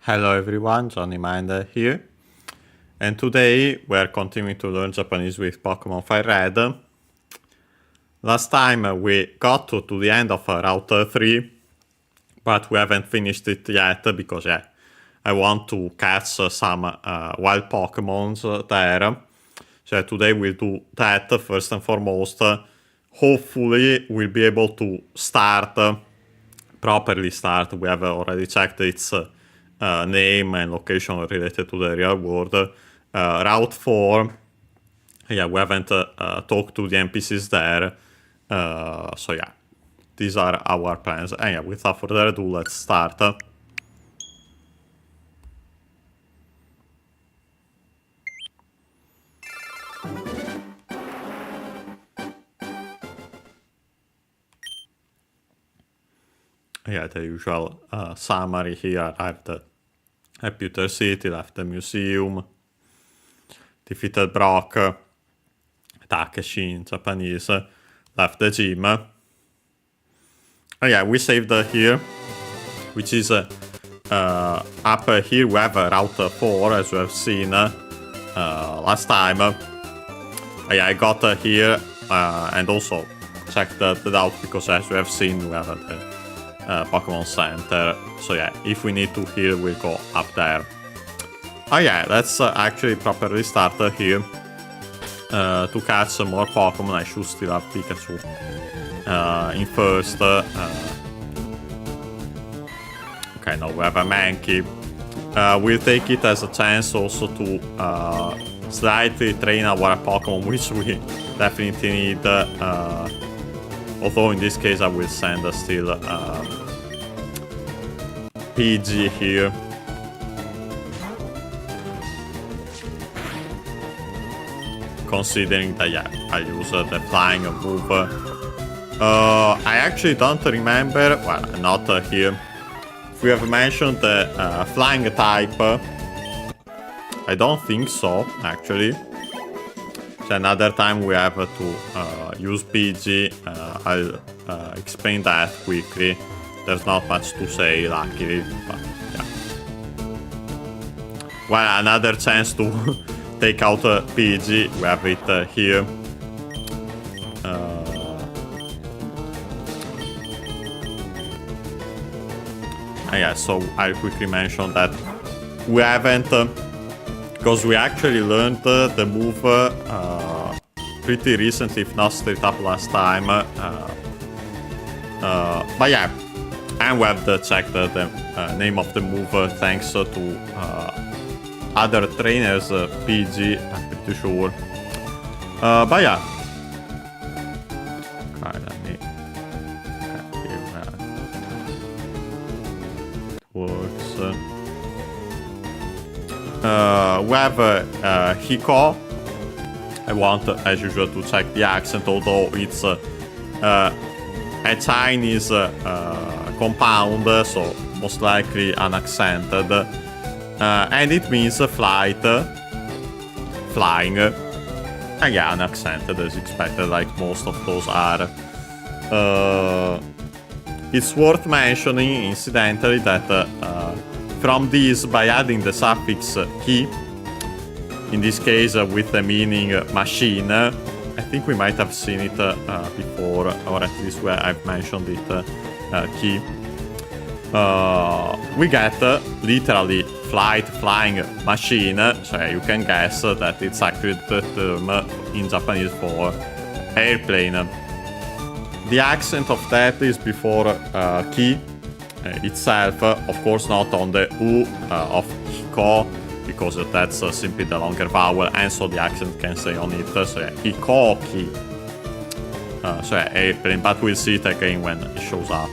Hello everyone, Johnny Minder here. And today we're continuing to learn Japanese with Pokémon FireRed. Last time we got to the end of Route 3, but we haven't finished it yet because I want to catch some wild Pokémons there. So today we'll do that first and foremost. Hopefully we'll be able to properly start. We have already checked its name and location related to the real world. Route 4, we haven't talked to the NPCs there. So these are our plans. And without further ado, let's start. The usual summary here. Arrived at Pewter City, left the museum, defeated Brock, Takeshi in Japanese, left the gym. We saved here, which is up here we have Route 4, as we have seen last time. I got here and also checked that out because, as we have seen, we have the Pokémon Center. So if we need to heal, we'll go up there. Let's actually properly start here. To catch some more Pokémon, I should still have Pikachu in first. Okay, now we have a Mankey. We'll take it as a chance also to slightly train our Pokémon, which we definitely need. Although in this case I will send still PG here. Considering that I use the flying move. I actually don't remember, well, not here, if we have mentioned the flying type. I don't think so, actually. So another time we have to use PG. I'll explain that quickly. There's not much to say, luckily, but Well, another chance to take out PG, we have it here. So I'll quickly mention that we haven't, because we actually learned the move pretty recently, if not straight up last time. And we have checked the name of the move thanks to other trainers, PG, I'm pretty sure. Okay, let me here it works. We have Hiko. I want, as usual, to check the accent, although it's a Chinese compound, so most likely unaccented. And it means flight, flying. Unaccented as expected, like most of those are. It's worth mentioning, incidentally, that from these, by adding the suffix ki, in this case with the meaning machine, I think we might have seen it before, or at least where I've mentioned it, ki. We get literally flying machine, so you can guess that it's actually the term in Japanese for airplane. The accent of that is before ki itself, of course not on the u of hiko, because that's simply the longer vowel, and so the accent can stay on it, so hiko ki. Airplane, but we'll see it again when it shows up.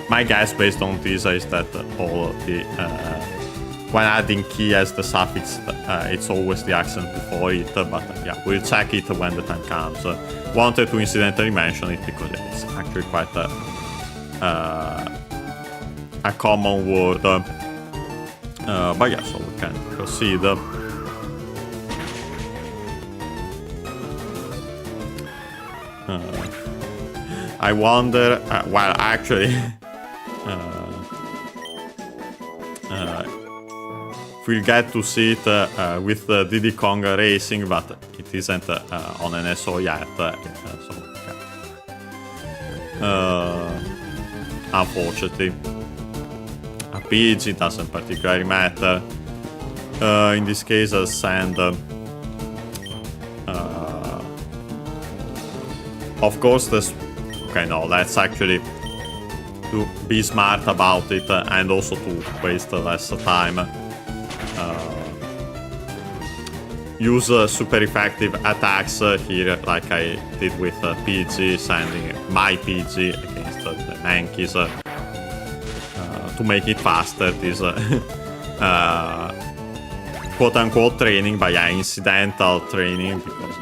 My guess based on this is that all the when adding ki as the suffix, it's always the accent before it, but we'll check it when the time comes. Wanted to incidentally mention it because it's actually quite a common word. So we can proceed. I wonder, well, actually, we'll get to see it with Diddy Kong Racing, but it isn't on an SO yet. Unfortunately, a PG doesn't particularly matter. In this case, I'll send. Of course, this. Okay, no, let's actually be smart about it and also to waste less time. Use super effective attacks here, like I did with PG, sending my PG against the Mankeys to make it faster. This quote-unquote training, but yeah, incidental training, because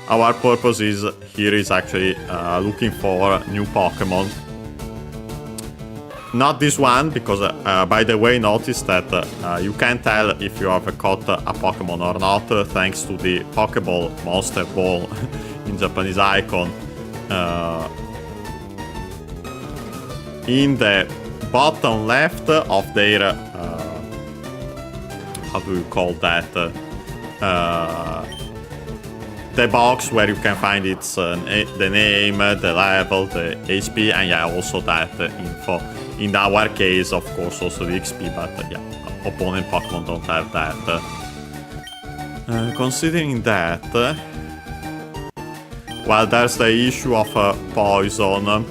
our purpose here is actually looking for new Pokemon. Not this one, because by the way, notice that you can tell if you have caught a Pokemon or not thanks to the Pokeball monster ball in Japanese icon. In the bottom left of their how do you call that? The box where you can find its the name, the level, the HP, and yeah, also that info. In our case, of course, also the XP, but yeah, opponent Pokemon don't have that. Considering that, well, there's the issue of poison.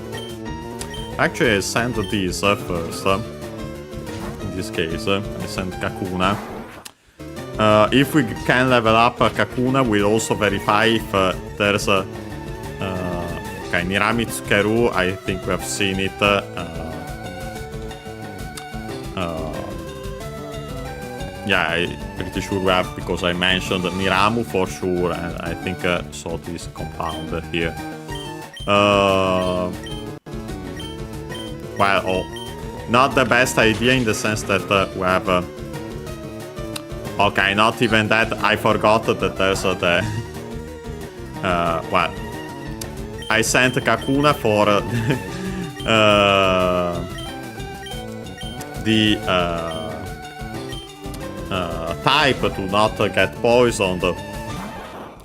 Actually, I sent this first. In this case, I sent Kakuna. If we can level up Kakuna, we'll also verify if there's a... okay, Niramitsukeru, I think we have seen it. Yeah, I'm pretty sure we have, because I mentioned Niramu for sure, and I think saw this compound here. Well, not the best idea in the sense that we have... okay, not even that. I forgot that there's the... well, I sent Kakuna for the type to not get poisoned.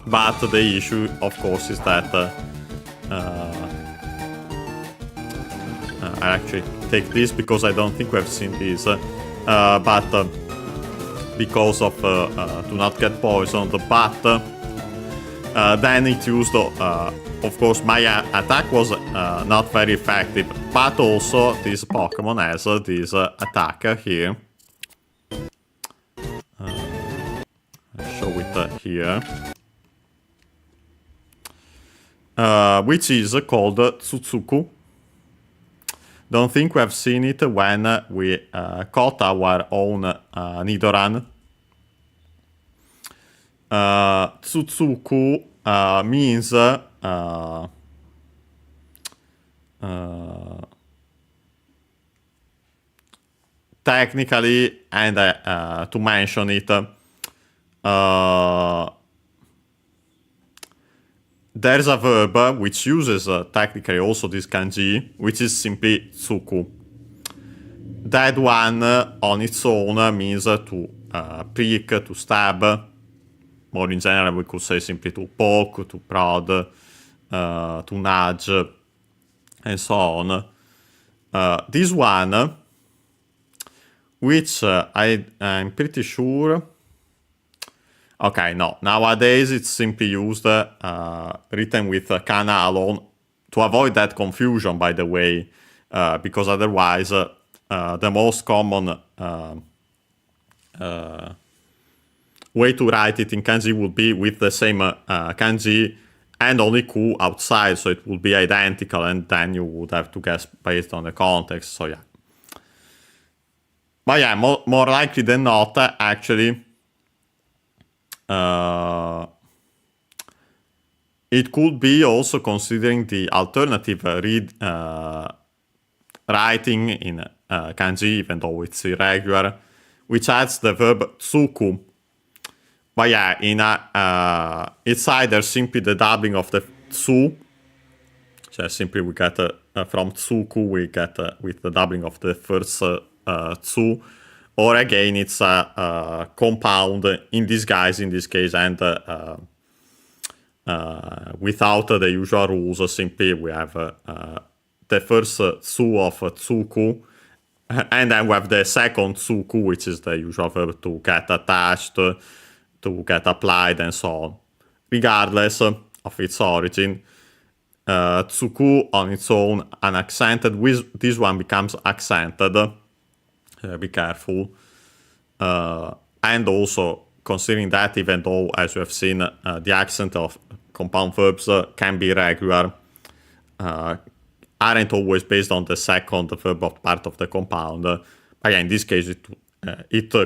But the issue, of course, is that I actually take this because I don't think we have seen this. But because of to not get poisoned, but then it used, of course, my attack was not very effective, but also this Pokemon has this attacker here. I'll show it here. Which is called Tsutsuku. Don't think we have seen it when we caught our own Nidoran. Tsutsuku means technically, and to mention it, there's a verb which uses technically also this kanji, which is simply tsuku. That one on its own means to prick, to stab. More in general, we could say simply to poke, to prod, to nudge, and so on. This one, which I'm pretty sure... Okay, no. Nowadays it's simply used written with kana alone to avoid that confusion, by the way, because otherwise the most common way to write it in kanji would be with the same kanji and only ku outside, so it would be identical, and then you would have to guess based on the context, so yeah. But yeah, more likely than not, actually, it could be also considering the alternative writing in kanji, even though it's irregular, which adds the verb tsuku. But yeah, it's either simply the doubling of the tsu, so simply we get from tsuku we get with the doubling of the first Tsu, or again it's a compound in disguise in this case, and without the usual rules, simply we have the first Tsu of Tsuku, and then we have the second Tsuku, which is the usual verb to get attached, to get applied, and so on. Regardless of its origin, Tsuku on its own unaccented, this one becomes accented. Be careful. And also, considering that even though, as we have seen, the accent of compound verbs can be regular, aren't always based on the second verb of part of the compound. But yeah, in this case, it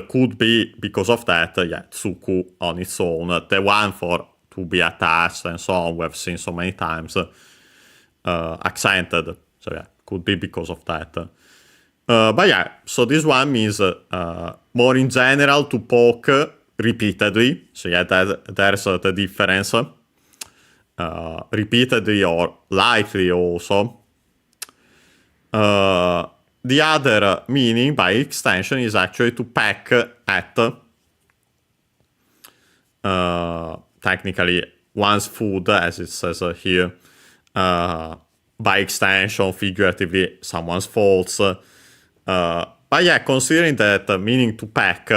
could be, because of that, Tsuku on its own. The one for to be attached and so on, we have seen so many times, accented. So yeah, could be because of that. But yeah, so this one means more in general to poke repeatedly. So yeah, there's the difference. Repeatedly or lightly also. The other meaning by extension is actually to peck at, technically one's food, as it says here. By extension, figuratively, someone's faults. But yeah, considering that meaning to peck,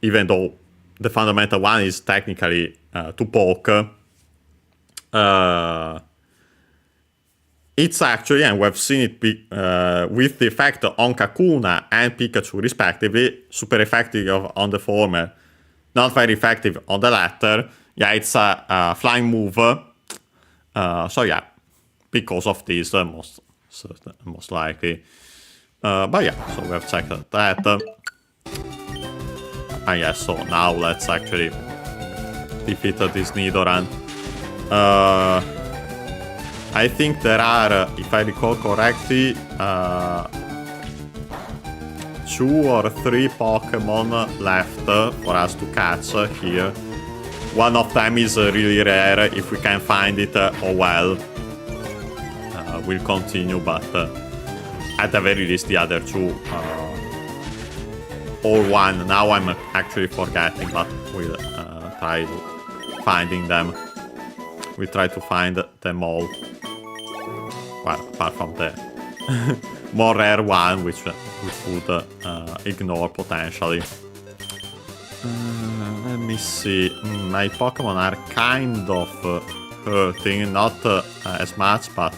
even though the fundamental one is technically to poke, it's actually, and we've seen it with the effect on Kakuna and Pikachu respectively, super effective on the former, not very effective on the latter. Yeah, it's a flying move. So yeah, because of this, most likely. But yeah, so we have checked that. And yeah, so now let's actually defeat this Nidoran. I think there are, if I recall correctly, 2 or 3 Pokemon left for us to catch here. One of them is really rare. If we can find it, oh well. We'll continue, but at the very least the other 2 or 1. Now I'm actually forgetting, but we'll try finding them. We'll try to find them all. Well, apart from the more rare one, which we would ignore potentially. Let me see. My Pokemon are kind of hurting, not as much, but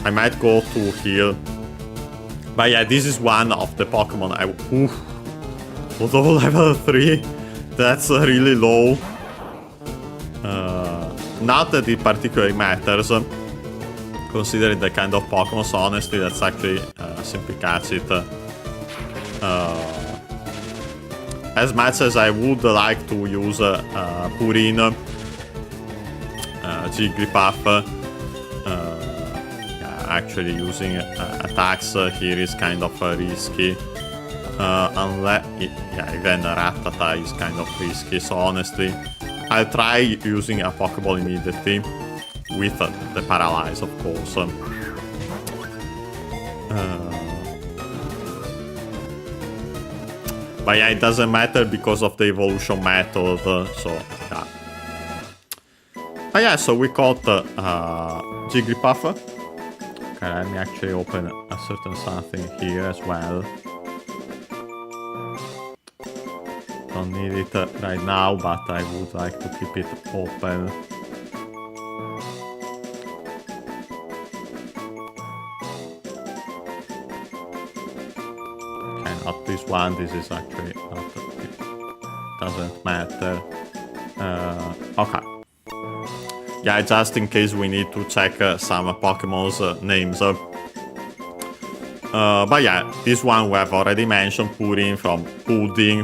I might go to heal. But yeah, this is one of the Pokemon although level 3, that's really low. Not that it particularly matters, considering the kind of Pokemon, so honestly, that's actually simply catch it. As much as I would like to use Purin, Jigglypuff, actually using attacks here is kind of risky. Unless, even Rattata is kind of risky, so honestly, I'll try using a Pokeball immediately, with the Paralyze, of course. But yeah, it doesn't matter because of the evolution method, so yeah. But yeah, so we caught Jigglypuff. Okay, let me actually open a certain something here as well. Don't need it right now, but I would like to keep it open. Okay, not this one. This is actually not. It doesn't matter. Okay. Yeah, just in case we need to check some Pokemon's names. But yeah, this one we have already mentioned, Purin from Pudding.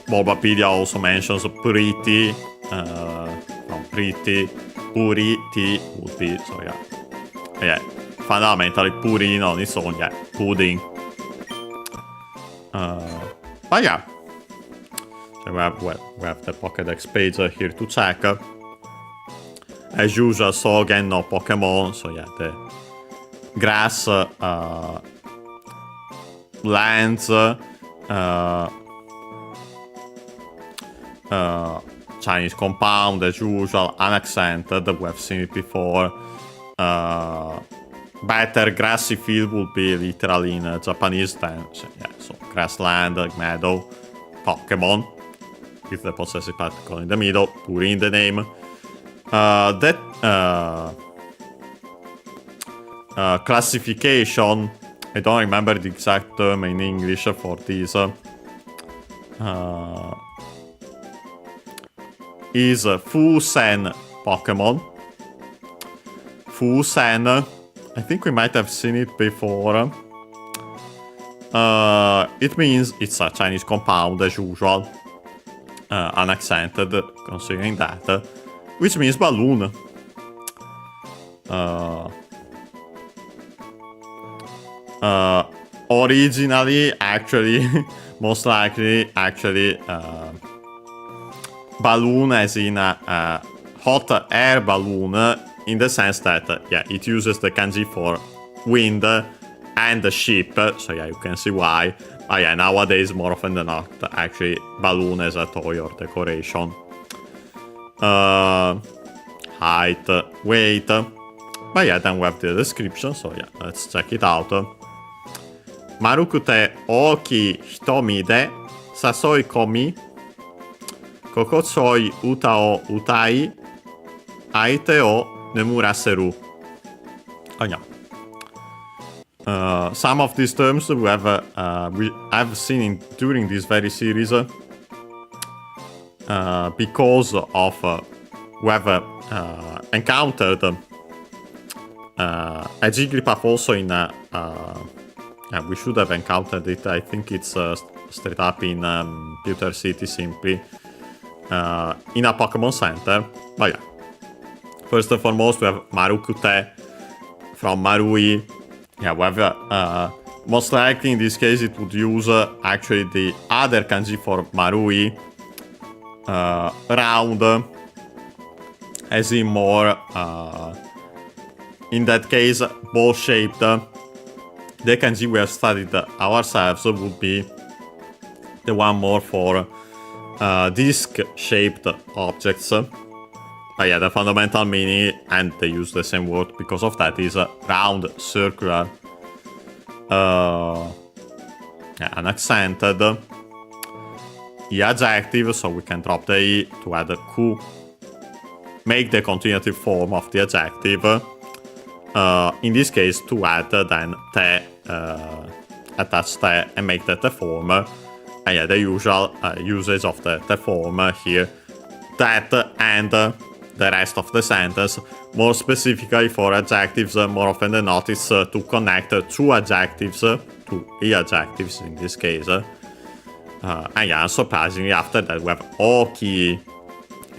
Bulbapedia also mentions Pretty, from Pretty. Purity would be, so yeah. Yeah, fundamentally Purin on its own, yeah, Pudding. But yeah. So we have the Pokédex page here to check. As usual, so again, no Pokemon, so yeah, grass lands, Chinese compound as usual, unaccented, we have seen it before. Better grassy field would be literal in Japanese terms. Yeah, so grassland, meadow, Pokémon, with the possessive particle in the middle, puri in the name. Classification, I don't remember the exact term in English for this. Is Fusen Pokémon. Fusen, I think we might have seen it before. It means it's a Chinese compound as usual, unaccented, considering that, which means balloon. Originally, actually, most likely, actually, balloon as in a hot air balloon, in the sense that, yeah, it uses the kanji for wind and the ship, so yeah, you can see why. But yeah, nowadays, more often than not, actually, balloon as a toy or decoration. Height, weight. But yeah, then we have the description, so yeah, let's check it out. Marukute oki hitomi de sasoi komi kokotsoi uta o utai aite o nemuraseru. Oh yeah. Some of these terms we have seen during this very series because of we have encountered a Jigglypuff also in we should have encountered it. I think it's straight up in Pewter City simply in a Pokemon Center. But yeah, first and foremost we have Marukute from Marui. Yeah, we have most likely in this case it would use actually the other kanji for Marui, round, as in more in that case ball shaped. The kanji we have studied ourselves would be the one more for disc-shaped objects. But yeah, the fundamental meaning, and they use the same word because of that, is round, circular, unaccented. E adjective, so we can drop the E to add a ku. Make the continuative form of the adjective. In this case, to add then te, attach te and make that the form. And yeah, the usual usage of the form here. That and the rest of the sentence. More specifically for adjectives, more often than not, it's to connect two adjectives to e adjectives in this case. And yeah, surprisingly, after that we have oki.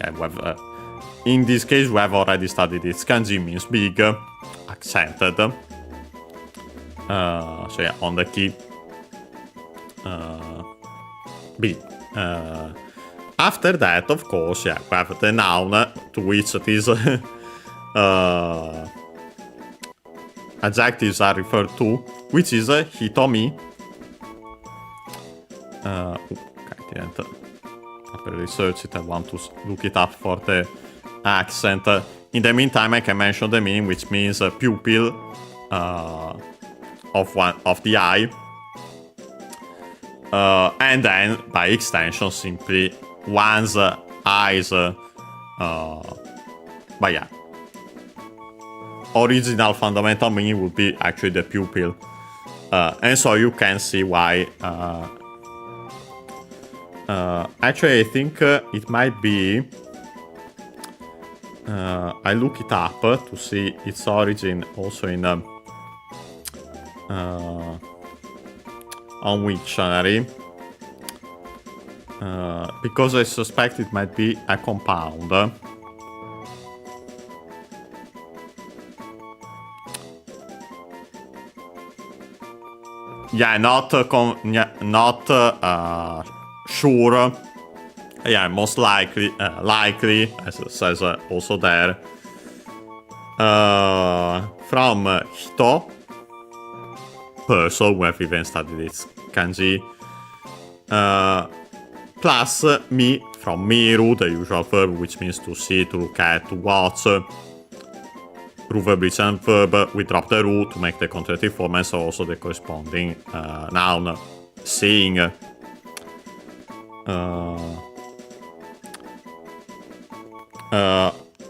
Yeah, we have, in this case, we have already studied it. Kanji means big, accented. So yeah, on the key. B. After that, of course, yeah, we have the noun to which these adjectives are referred to, which is hitomi. I didn't properly search it. I want to look it up for the accent. In the meantime, I can mention the meaning, which means pupil of the eye. And then, by extension, simply one's eyes. But yeah, original fundamental meaning would be actually the pupil. And so you can see why. Actually, I think it might be. I look it up to see its origin also in on Wiktionary, because I suspect it might be a compound. Yeah, not sure. Yeah, most likely, as it says also there. From hito, person who have even studied its kanji. Plus mi from miru, the usual verb, which means to see, to look at, to watch. Ru verb is a verb, we drop the ru to make the contractive form, and so also the corresponding noun, seeing.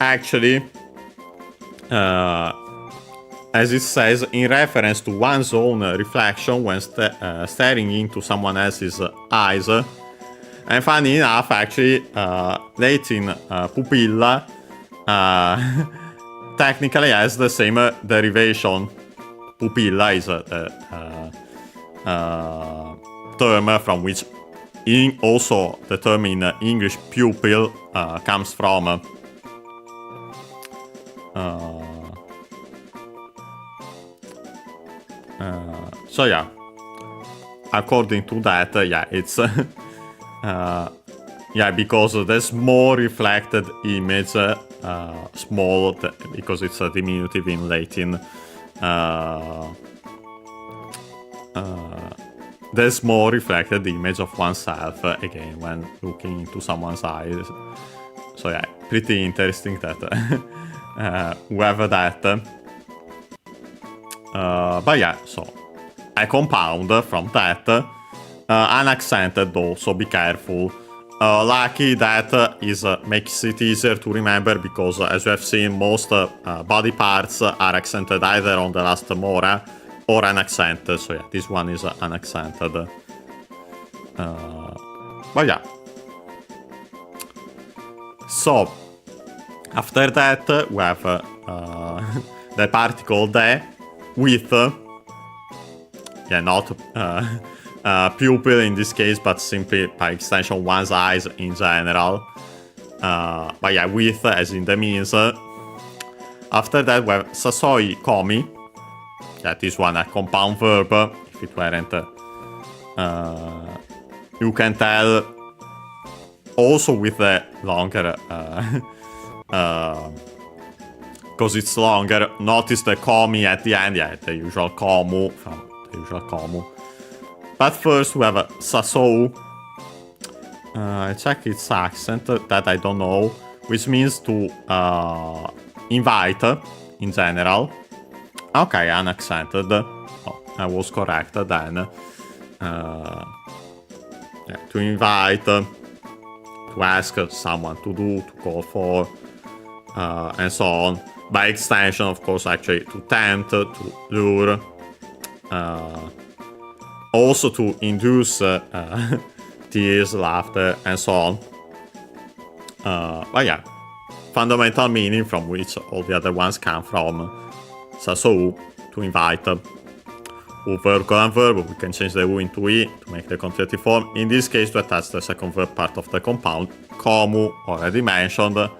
Actually, as it says, in reference to one's own reflection when staring into someone else's eyes. And funny enough, actually, Latin pupilla technically has the same derivation. Pupilla is a term from which also the term in English pupil comes from. So yeah, according to that, yeah, it's yeah, because the small reflected image, small because it's a diminutive in Latin. The small reflected image of oneself again when looking into someone's eyes. So yeah, pretty interesting that whoever that. But yeah, so a compound from that, unaccented though, so be careful. Lucky that makes it easier to remember because, as you have seen, most body parts are accented either on the last mora or unaccented. So yeah, this one is unaccented. But yeah. So after that we have the particle de with, yeah, not pupil in this case, but simply by extension one's eyes in general. But yeah, with as in the means. After that we have sasoi komi. Yeah, this one a compound verb. If it weren't, you can tell also with the longer, because it's longer. Notice the komi at the end, yeah, the usual komu from the usual komu. But first we have a sasou. I check its accent, that I don't know, which means to invite in general. Okay, unaccented. Oh, I was correct then. Yeah, to invite, to ask someone to do, to call for, and so on. By extension, of course, actually to tempt, to lure, also to induce tears, laughter, and so on. But yeah, fundamental meaning from which all the other ones come from. So to invite. Verb, colon verb, we can change the U into E to make the contractive form. In this case, to attach the second verb part of the compound. Komu, already mentioned. The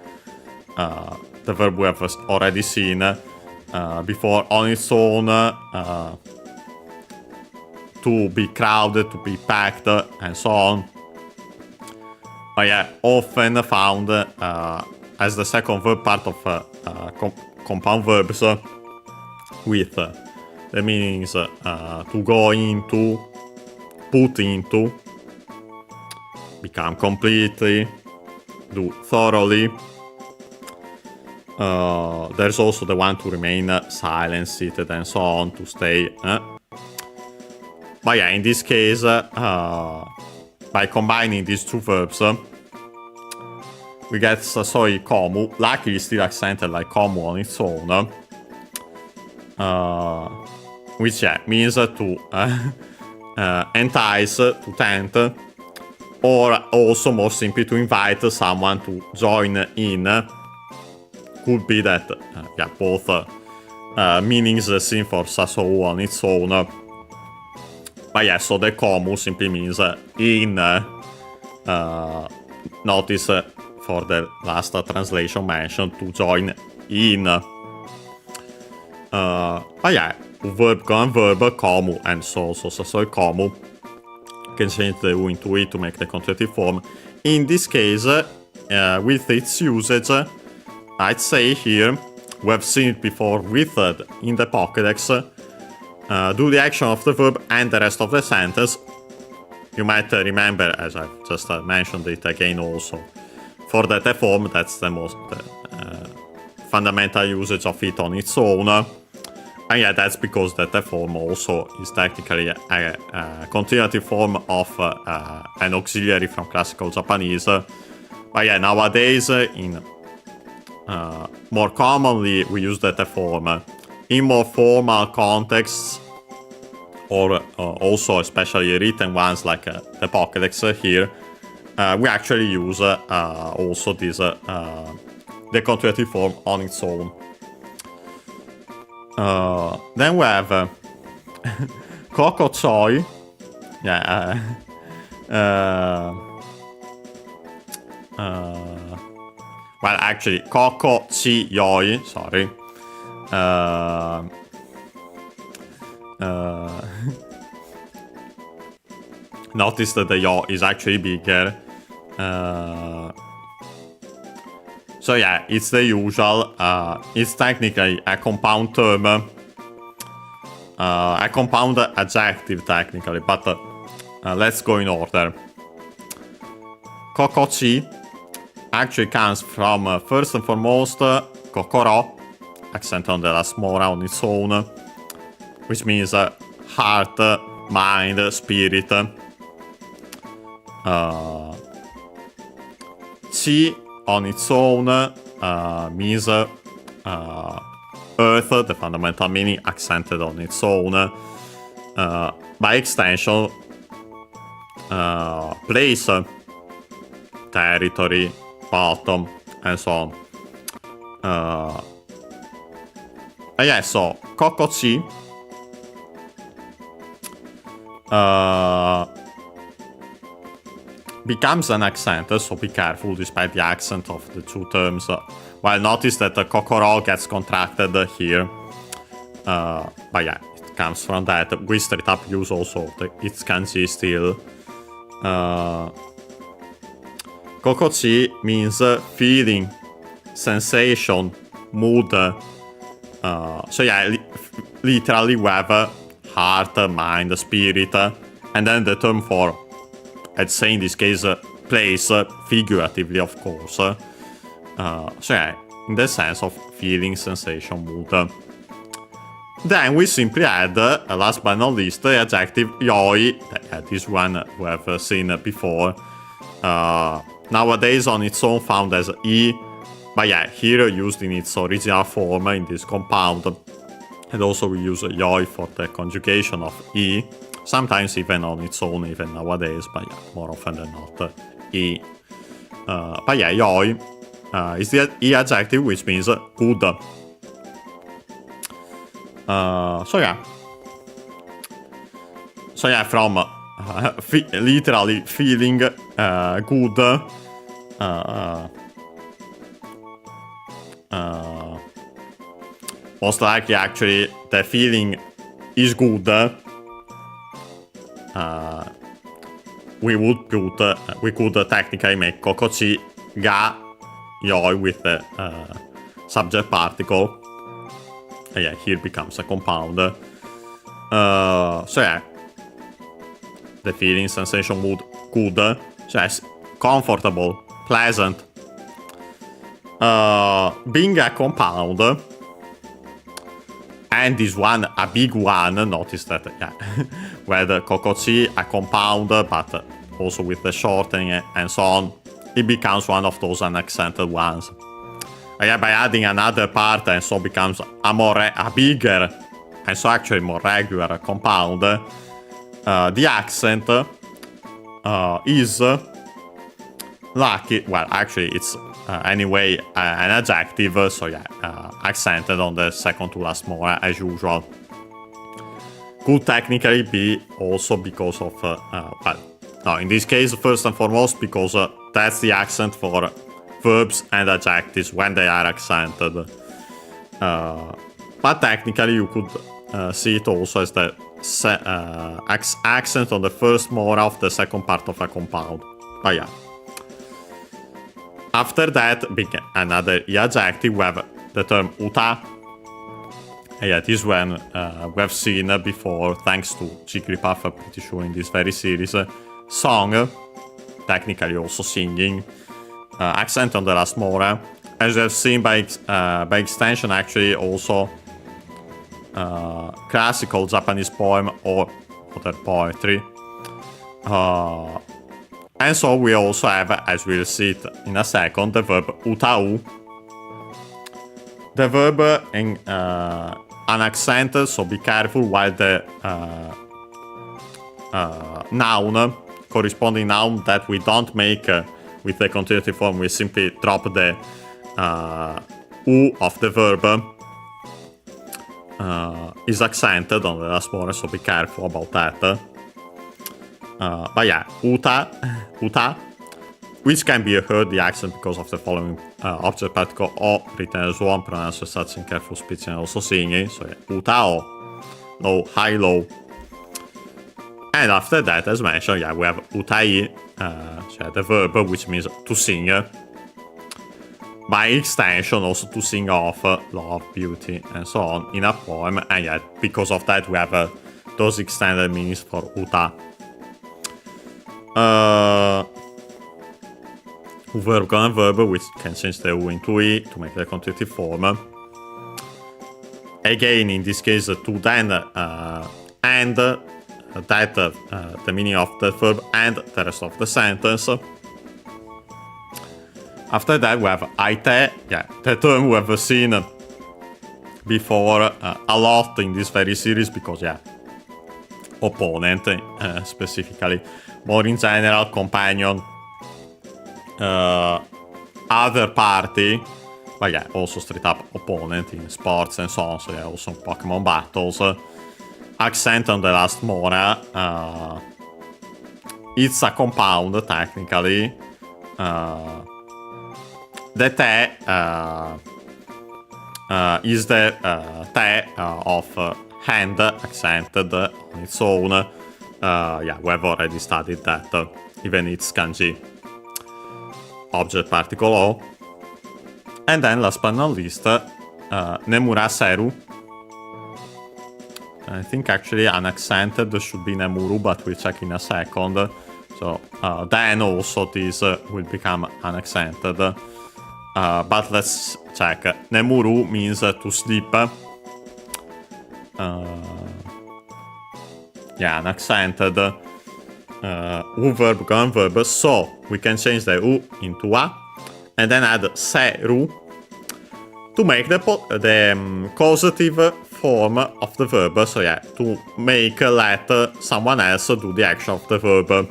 verb we have already seen before on its own. To be crowded, to be packed, and so on. But yeah, often found as the second verb part of compound verbs with the meanings to go into, put into, become completely, do thoroughly. There's also the one to remain silent, seated, and so on, to stay. But yeah, in this case, by combining these two verbs, we get sasoi komu. Luckily, still accented like komu on its own. Which yeah, means to entice, to tempt, or also more simply to invite someone to join in. Could be that, yeah, both meanings seen for sasou on its own. But yeah, so the komu simply means in. Notice for the last translation mentioned to join in. But yeah, verb con verb, komu, and so sasoi komu. You can change the U into E to make the contractive form. In this case, with its usage, I'd say here, we have seen it before with in the Pokédex, do the action of the verb and the rest of the sentence. You might remember, as I've just mentioned it again also, for the form, that's the most fundamental usage of it on its own. And yeah, that's because the form also is technically a continuative form of an auxiliary from classical Japanese. But yeah, nowadays, more commonly, we use the form in more formal contexts, or also especially written ones like the Pokédex here. We actually use also this the continuative form on its own. Then we have Koko Choi. Yeah. Well, actually, Koko Chi Yoi. Sorry. Notice that the yo is actually bigger. So yeah, it's the usual. It's technically a compound term, a compound adjective technically, but let's go in order. Kokochi actually comes from first and foremost kokoro, accent on the last mora on its own, which means heart, mind, spirit. Chi on its own means earth, the fundamental meaning, accented on its own. By extension, place, territory, bottom, and so on. Yeah, so Kokochi becomes an accent, so be careful despite the accent of the two terms. Well, notice that the kokoro gets contracted here. But yeah, it comes from that. We straight up use also its kanji still. Kokochi means feeling, sensation, mood. So yeah, literally we have heart, mind, spirit, and then the term for, I'd say in this case, place, figuratively of course. So yeah, in the sense of feeling, sensation, mood. Then we simply add, last but not least, the adjective yoi, this one we have seen before. Nowadays on its own found as e, but yeah, here used in its original form in this compound. And also we use yoi for the conjugation of e. Sometimes even on its own, even nowadays, but yeah, more often than not, e. But yeah, yoi is the e adjective, which means good. So yeah, from literally feeling good, most likely actually the feeling is good. We could technically make kokochi ga yoi with the subject particle. Yeah, here becomes a compound. So yeah, the feeling, sensation, mood, good. So yes, comfortable, pleasant. Being a compound, and this one a big one. Notice that, yeah, where the kokochi a compound, but also with the shortening and so on, it becomes one of those unaccented ones. Yeah, by adding another part, and so becomes a bigger, and so actually more regular compound. The accent is lucky. Well, actually, it's anyway an adjective, so yeah, accented on the second to last more as usual. Could technically be also because of, well, no, in this case, first and foremost, because that's the accent for verbs and adjectives when they are accented. But technically, you could see it also as the accent on the first mora of the second part of a compound. But yeah. After that, another adjective, we have the term uta, Yeah, this one we have seen before, thanks to Jigglypuff, I'm pretty sure, in this very series. Song, technically also singing. Accent on the last more. As you have seen by extension, actually also classical Japanese poem or other poetry. And so we also have, as we'll see it in a second, the verb utau. The verb in unaccented, so be careful while the noun, corresponding noun that we don't make with the continuative form, we simply drop the u of the verb, is accented on the last one, so be careful about that. But yeah, uta, which can be heard the accent because of the following object particle o written as one, pronounced as such in careful speech and also singing. So yeah, uta o, low, high, low. And after that, as mentioned, yeah, we have utai, so yeah, the verb, which means to sing. By extension, also to sing of love, beauty, and so on in a poem. And yeah, because of that, we have those extended meanings for uta. Verb and verb, which can change the u into e to make the continuative form. Again, in this case, to then and that the meaning of the verb and the rest of the sentence. After that, we have aite, yeah, the term we have seen before a lot in this very series because, yeah, opponent specifically, more in general, companion, other party, but yeah, also straight up opponent in sports and so on, so yeah, also Pokemon battles. Accent on the last mora, it's a compound technically. The te is the te of hand accented on its own. Yeah, we have already studied that, even its kanji. Object particle o. And then last but not least, nemura seru. I think actually unaccented should be nemuru, but we'll check in a second. So then also this will become unaccented. But let's check. Nemuru means to sleep. Yeah, unaccented. U verb, gun verb. So we can change the u into a, and then add seru to make the causative form of the verb. So yeah, to make let someone else do the action of the verb.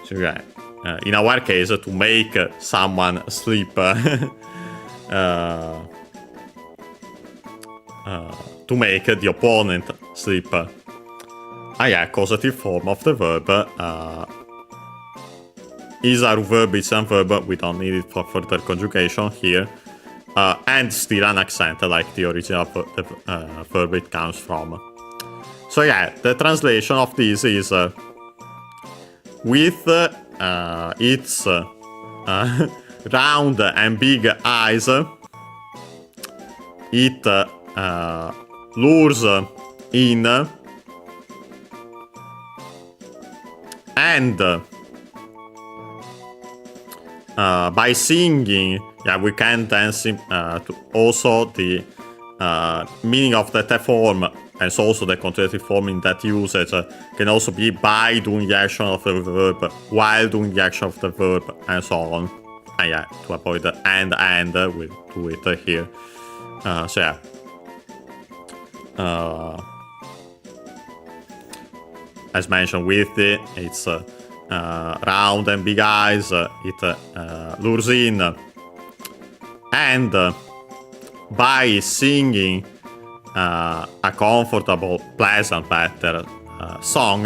So yeah, in our case, to make someone sleep, to make the opponent sleep. Yeah, causative form of the verb is a verb, it's a verb, we don't need it for further conjugation here. And still an accent, like the origin of the verb it comes from. So yeah, the translation of this is with its round and big eyes, it lures in and by singing, yeah, we can dance to also the meaning of the te form, and so also the continuative form in that usage can also be by doing the action of the verb, while doing the action of the verb, and so on. And yeah, to avoid the and we'll do it here. So yeah. As mentioned, with its round and big eyes, it lures in. And by singing a comfortable, pleasant, better song,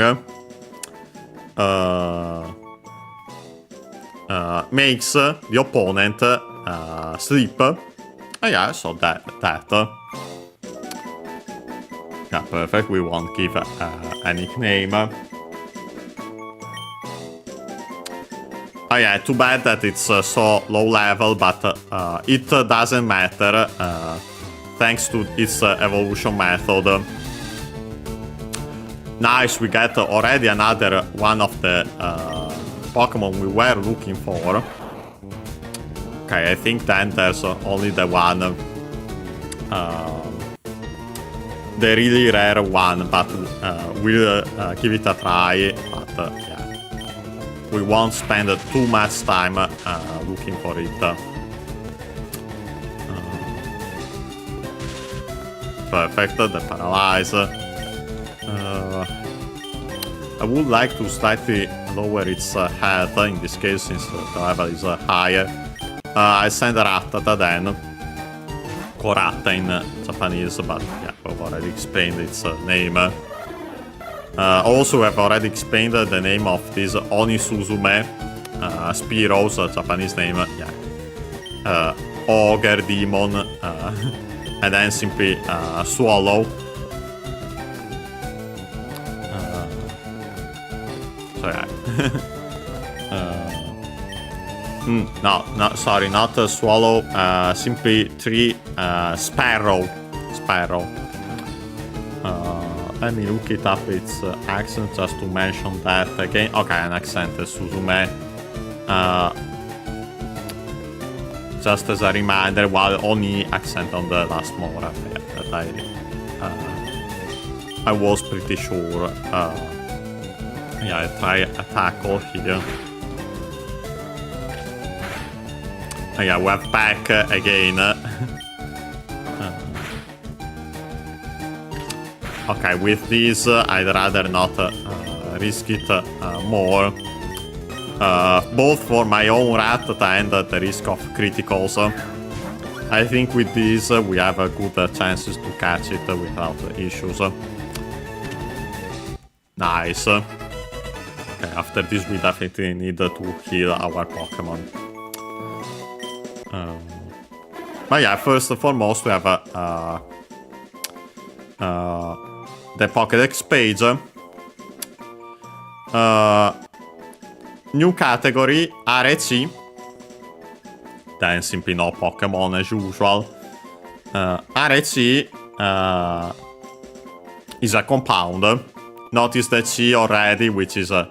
makes the opponent sleep. Yeah, so that. Yeah, perfect. We won't give a nickname. Oh yeah, too bad that it's so low level, but it doesn't matter thanks to its evolution method. Nice, we get already another one of the Pokemon we were looking for. Okay, I think then there's only the one. The really rare one, but we'll give it a try. But yeah, we won't spend too much time looking for it. Perfect, the Paralyze. I would like to slightly lower its health in this case, since the level is higher. I send Rattata then. Korata in Japanese, but yeah, we've already explained its name. Also, I've already explained the name of this Oni Suzume, Spearow's Japanese name, yeah. Ogre, Demon, and then simply Swallow. So yeah. No, sorry, not Swallow, simply 3 Sparrow. Let me look it up, its accent, just to mention that again. Okay, an accent, Suzume. Just as a reminder, while only accent on the last Mora, that I was pretty sure. Yeah, I try a tackle here. Yeah, we're back again. Okay, with this, I'd rather not risk it more. Both for my own Rattata and the risk of criticals. I think with this, we have good chances to catch it without issues. Nice. Okay, after this, we definitely need to heal our Pokemon. But yeah, first and foremost, we have the Pokédex page. New category, RC. Then simply no Pokemon as usual. RC is a compound. Notice the C already, which is again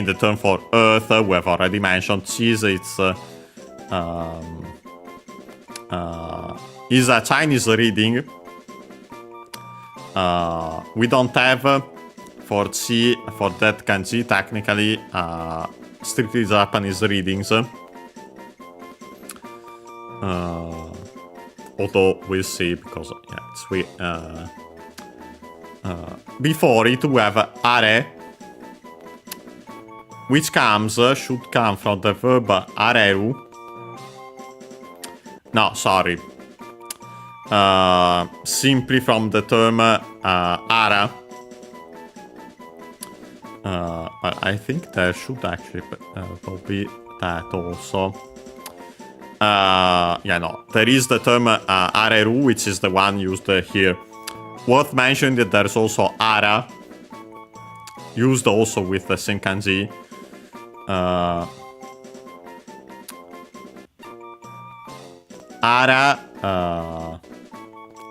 the term for Earth. We have already mentioned cheese. It's is a Chinese reading. We don't have for Chi, for that kanji, technically strictly Japanese readings. Although we'll see, because yeah, it's we. Before it, we have are, which should come from the verb areru. No, sorry. Simply from the term ara. But I think there should actually be that also. Yeah, no. There is the term areru, which is the one used here. Worth mentioning that there's also ara, used also with the same kanji. Ara,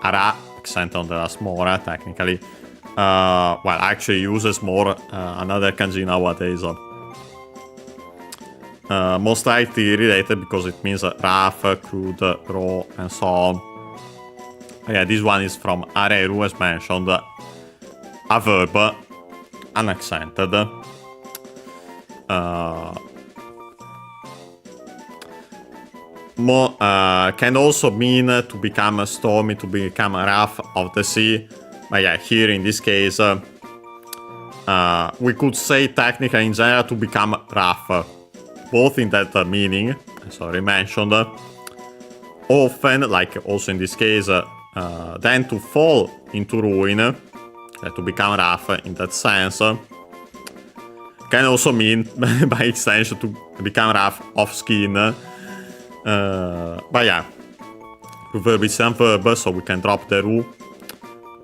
accent on the last mora, technically. Well, actually uses more another kanji nowadays. Most likely related because it means rough, crude, raw, and so on. Yeah, this one is from areru, as mentioned. A verb, unaccented. Can also mean to become stormy, to become rough of the sea. But yeah, here in this case, we could say technically in general to become rough. Both in that meaning, as already mentioned. Often, like also in this case, then to fall into ruin, to become rough in that sense. Can also mean, by extension, to become rough of skin. But yeah, verb is a verb, so we can drop the ru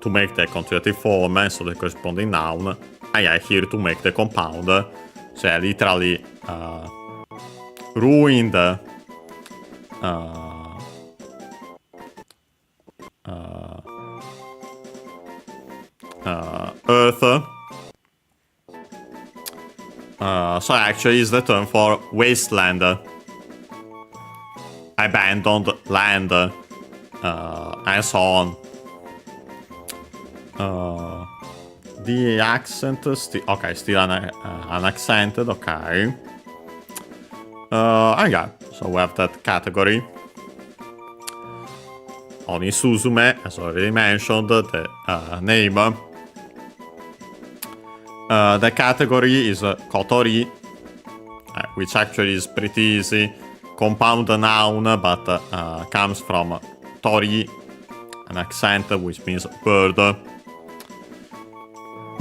to make the conjugative form, so the corresponding noun. And yeah, here to make the compound. So yeah, literally ruined earth. So actually is the term for wasteland. Abandoned land. And so on. The accent, okay, still unaccented, okay. Yeah, so we have that category. Oni Suzume, as already mentioned, the name. The category is Kotori, which actually is pretty easy. Compound noun, but comes from Tori, an accent which means bird.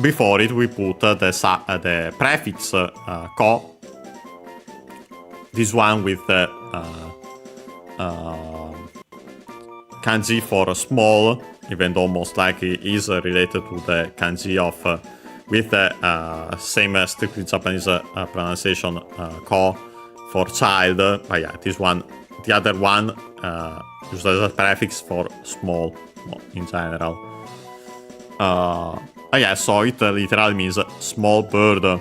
Before it, we put the prefix ko. This one with the kanji for small, even though most likely is related to the kanji of with the same strictly Japanese pronunciation ko for child. But yeah, this one, the other one, used as a prefix for small in general. Yeah, so it literally means small bird.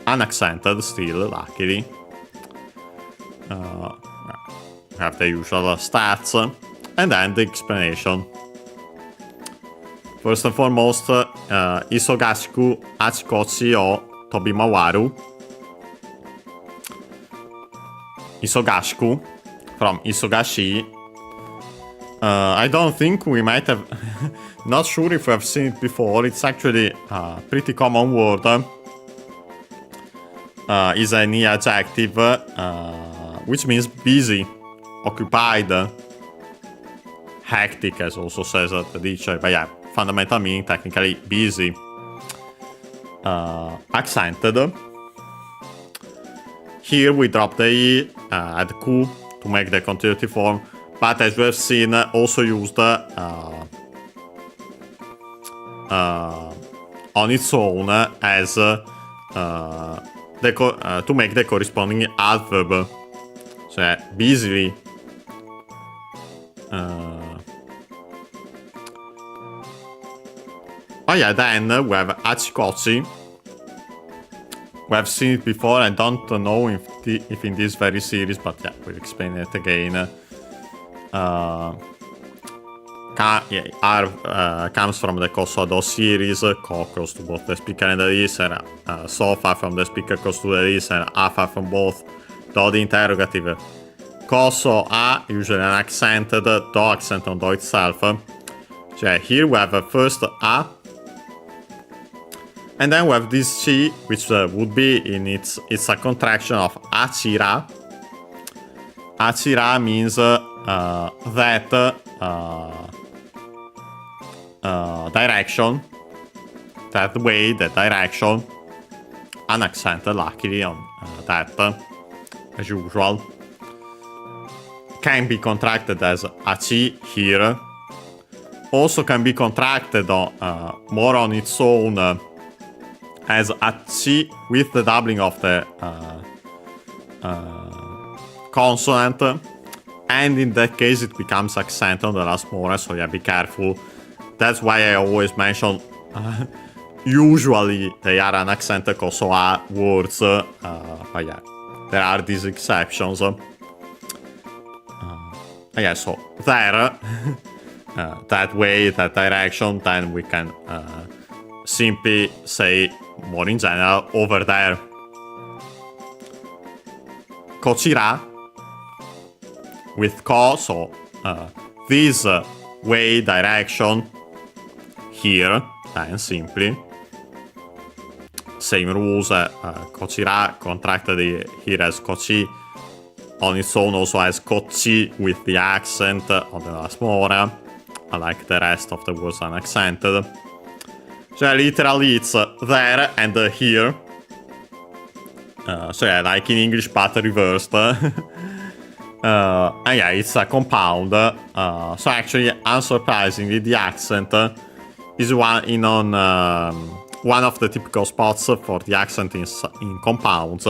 Unaccented still, luckily. We have the usual stats, and then the explanation. First and foremost, Isogashiku Achikochi o Tobimawaru. Isogashiku, from Isogashi. I don't think we might have... Not sure if we have seen it before. It's actually a pretty common word. Is an adjective, which means busy, occupied, hectic, as also says the dictionary. But yeah, fundamental meaning technically busy. Accented. Here we drop the E, add ku to make the continuity form, but as we have seen, also used on its own as to make the corresponding adverb. So busily. Oh yeah, then we have Achikochi. We have seen it before. I don't know if in this very series, but yeah, we'll explain it again. Comes from the Kosodo series. Ko goes to both the speaker and the listener. Sofa from the speaker goes to the listener. Afa from both. Do the interrogative. Koso a, usually an accented. Do accent on do itself. So here we have first a. And then we have this chi, which would be in it's a contraction of achira. Achira means that direction, that way, that direction. Unaccented, luckily, on that, as usual. Can be contracted as achi here. Also can be contracted more on its own as achi with the doubling of the consonant, and in that case it becomes accent on the last mora, so yeah, be careful. That's why I always mention usually they are an accent koso a words, but yeah, there are these exceptions. Yeah, so there, that way, that direction, then we can simply say more in general over there. Kochira with ko, so this way, direction here, then simply. Same rules, kochira contracted here as kochi, on its own also as kochi with the accent on the last mora, unlike the rest of the words unaccented. So literally it's there and here. So yeah, like in English but reversed. And yeah, it's a compound. So actually, unsurprisingly, the accent is one of the typical spots for the accent in compounds.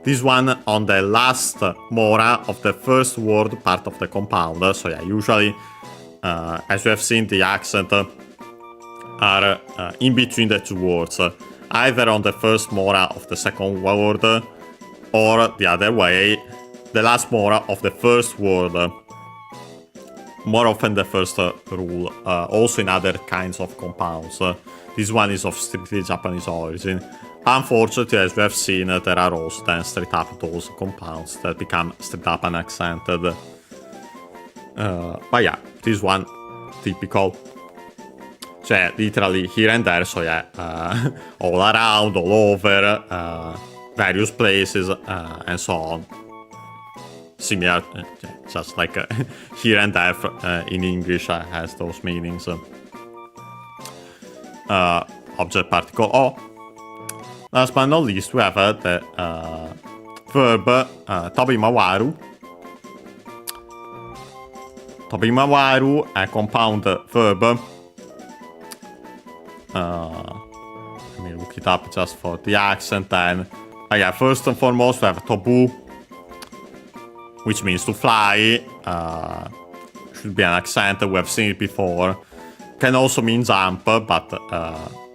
This one on the last mora of the first word part of the compound. So yeah, usually, as we have seen, the accent are in between the two words, either on the first mora of the second word, or the other way, the last mora of the first word. More often the first rule, also in other kinds of compounds. This one is of strictly Japanese origin. Unfortunately, as we have seen, there are also then straight up those compounds that become straight up unaccented. But yeah, this one, typical. So yeah, literally here and there, so yeah, all around, all over, various places, and so on. Similar, just like here and there in English has those meanings. Object particle O. Last but not least, we have the verb tobimawaru. Tobimawaru, a compound verb. Let me look it up just for the accent then. Yeah, first and foremost, we have tobu, which means to fly. Should be an accent, we have seen it before. Can also mean jump, but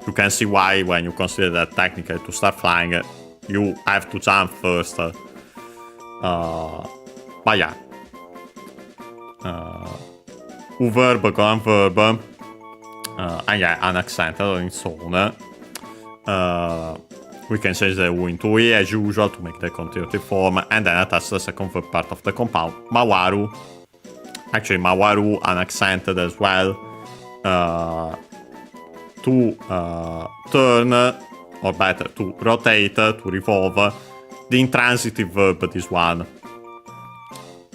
you can see why when you consider that technically to start flying, you have to jump first. But yeah. Verb, go verb. And yeah, an accent on its own. We can change the U into E as usual to make the continuative form, and then attach the second verb part of the compound. Mawaru. Actually, mawaru unaccented as well. To turn, or better, to rotate, to revolve. The intransitive verb, this one.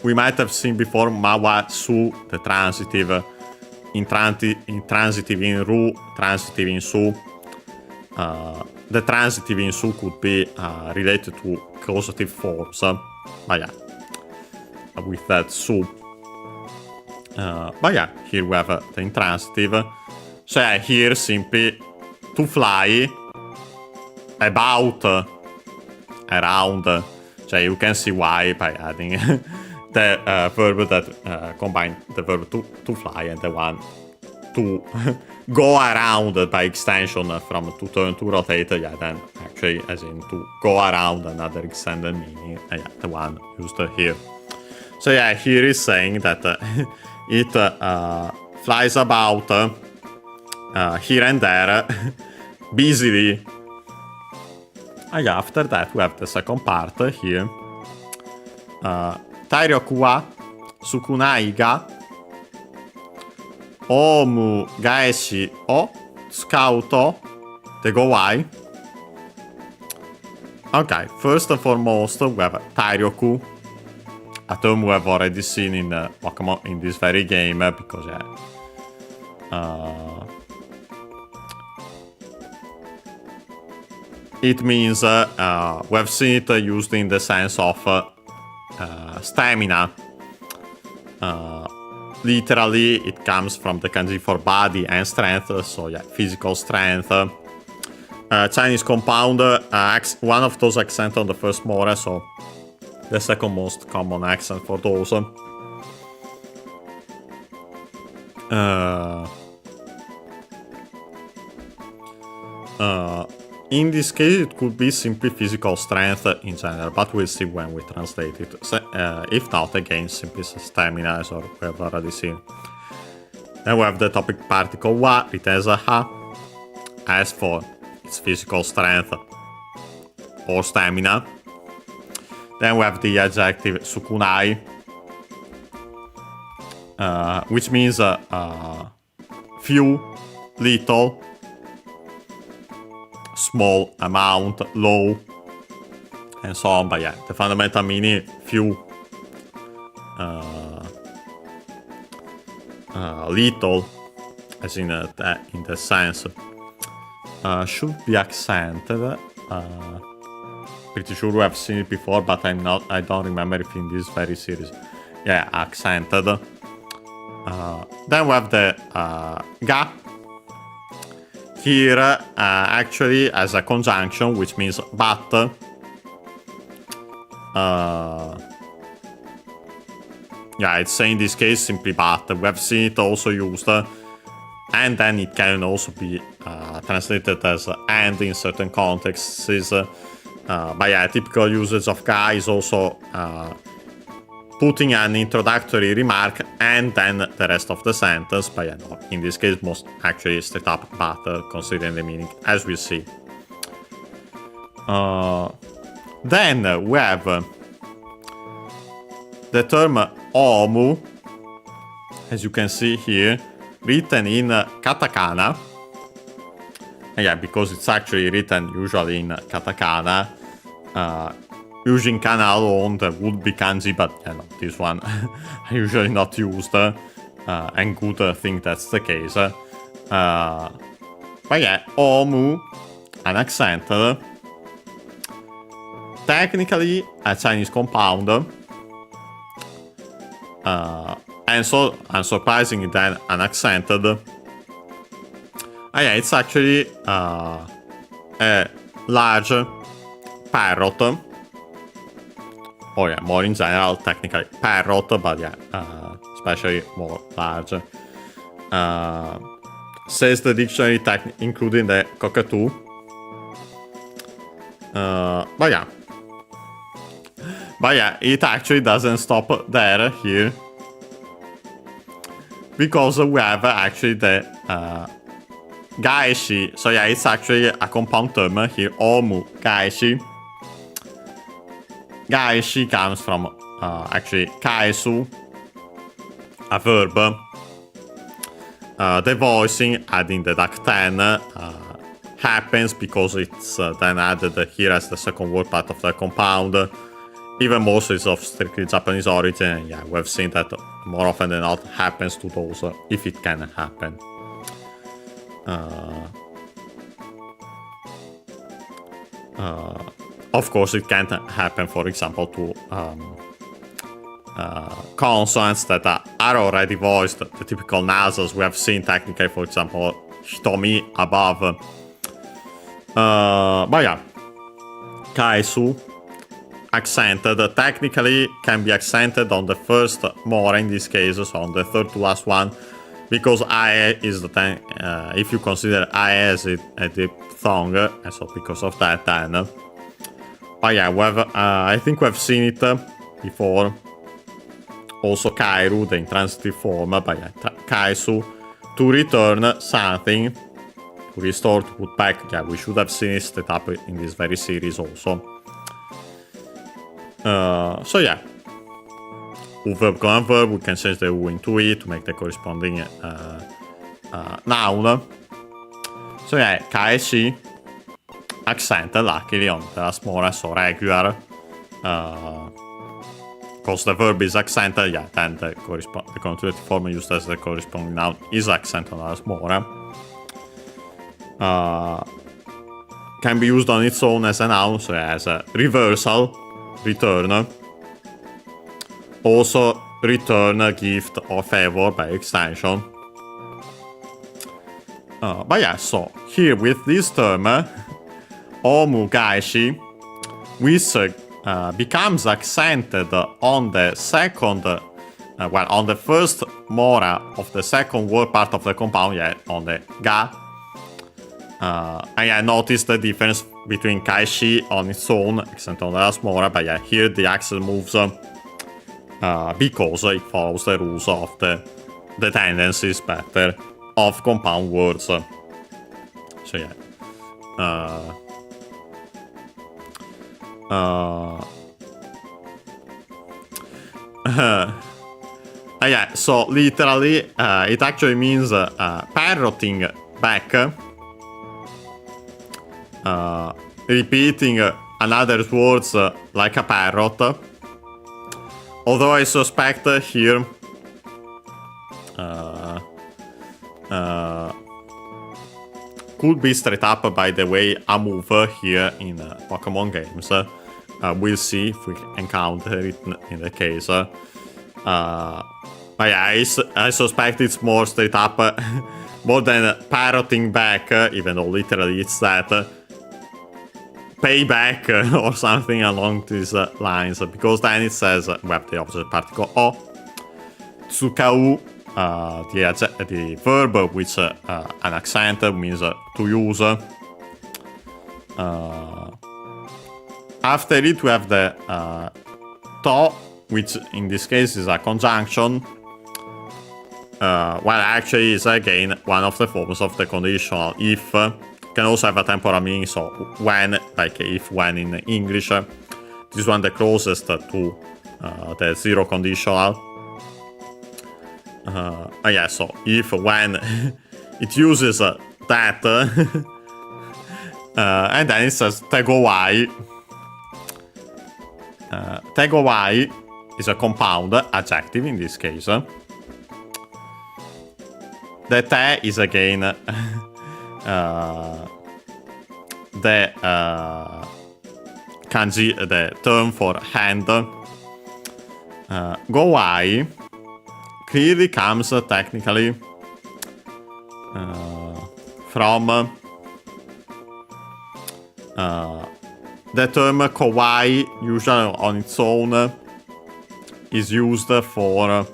We might have seen before mawasu, the transitive. Intransitive in ru, transitive in su. The transitive in su could be related to causative forms. But yeah, with that su. But yeah, here we have the intransitive. So yeah, here simply to fly, about, around. So you can see why by adding the verb that combine the verb to fly and the one to go around by extension from to turn to rotate. Yeah, then actually as in to go around, another extended meaning. Yeah, the one used here. So yeah, here is saying that it flies about here and there busily. Yeah, after that we have the second part here. Tairyoku wa sukunai ga omu gaeshi o tsukau to tego wai. Okay, first and foremost we have Tairyoku, a term we have already seen in Pokémon in this very game, because it means we have seen it used in the sense of stamina. Literally, it comes from the kanji for body and strength, so yeah, physical strength. Chinese compound, one of those accents on the first mora, so the second most common accent for those. In this case, it could be simply physical strength in general, but we'll see when we translate it. If not, again, simply stamina, as we have already seen. Then we have the topic particle wa, written as a ha, as for its physical strength or stamina. Then we have the adjective sukunai, which means few, little, small amount, low, and so on. But yeah, the fundamental meaning, few, little, as in the sense, should be accented. Pretty sure we have seen it before, but I don't remember if in this very series. Yeah, accented. Then we have the ga. Here, actually, as a conjunction, which means but. Yeah, it's saying in this case simply but. We have seen it also used and then it can also be translated as and in certain contexts. But yeah, typical usage of ga is also putting an introductory remark and then the rest of the sentence. But yeah, no, in this case, most actually straight up but considering the meaning, as we see. Then we have the term omu, as you can see here, written in katakana. And yeah, because it's actually written usually in katakana. Using kana alone, there would be kanji, but yeah, no, this one are usually not used, and good think that's the case. But yeah, omu, unaccented, technically a Chinese compound, and so unsurprisingly then unaccented. Yeah, it's actually a large parrot. Oh yeah, more in general, technically parrot, but yeah, especially more large. Says the dictionary, including the cockatoo. But yeah, it actually doesn't stop there here, because we have actually the gaeshi. So yeah, it's actually a compound term here, omu gaeshi. Gaeshi comes from actually kaesu, a verb. The voicing, adding the duck 10, happens because it's then added here as the second word part of the compound. Even more so, it's of strictly Japanese origin. And yeah, we've seen that more often than not happens to those, if it can happen. Of course, it can't happen, for example, to consonants that are already voiced, the typical nasals we have seen technically, for example, hitomi above. But yeah, kaesu, accented, technically can be accented on the first mora in this case, so on the third to last one, because ae is the thing, if you consider ae as a diphthong, and so because of that then. But yeah, I think we've seen it before. Also kairu, the intransitive form, but yeah, kaesu, to return something, to restore, to put back. Yeah, we should have seen it straight up in this very series also. So yeah, verb colon verb, we can change the u into e to make the corresponding noun. So yeah, kaeshi, accented luckily on the last mora, so regular. Because the verb is accented, yeah, then the conjugative form used as the corresponding noun is accented on the last mora. Can be used on its own as a noun, so as a reversal, return. Also return a gift or favor by extension. But yeah, so here with this term, omu gaeshi, which becomes accented on the second, on the first mora of the second word part of the compound, yeah, on the ga. And yeah, notice the difference between kaeshi on its own, accent on the last mora, but yeah, here the accent moves because it follows the rules of the tendencies better of compound words. So yeah. Yeah, so literally, it actually means parroting back, repeating another's words like a parrot. Although I suspect here could be straight up by the way a move here in Pokemon games. We'll see if we encounter it in the case. But yeah, I suspect it's more straight up, more than parroting back, even though literally it's that. Payback or something along these lines, because then it says we have the opposite particle o, tsukau, the verb with an accent means to use. After it, we have the to, which in this case is a conjunction. Well, actually is again one of the forms of the conditional if. Can also have a temporal meaning, so when, like if, when in English. This one the closest to the zero conditional. Yeah, so if, when it uses that, and then it says tego y. Tego y is a compound adjective in this case. The te is again the kanji, the term for hand. Go y clearly comes technically from the term kawaii, usually on its own, is used for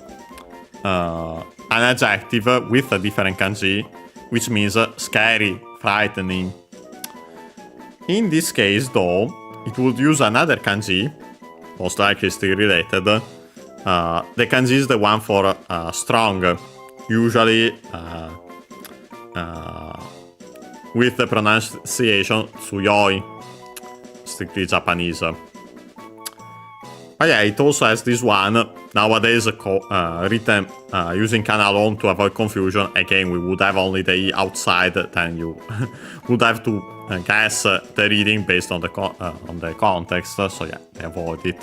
an adjective with a different kanji, which means scary, frightening. In this case, though, it would use another kanji, most likely still related. The kanji is the one for strong, usually with the pronunciation tsuyoi, strictly Japanese. But yeah, it also has this one, nowadays written using kana alone to avoid confusion. Again, we would have only the e outside, then you would have to guess the reading based on the context. So yeah, avoid it.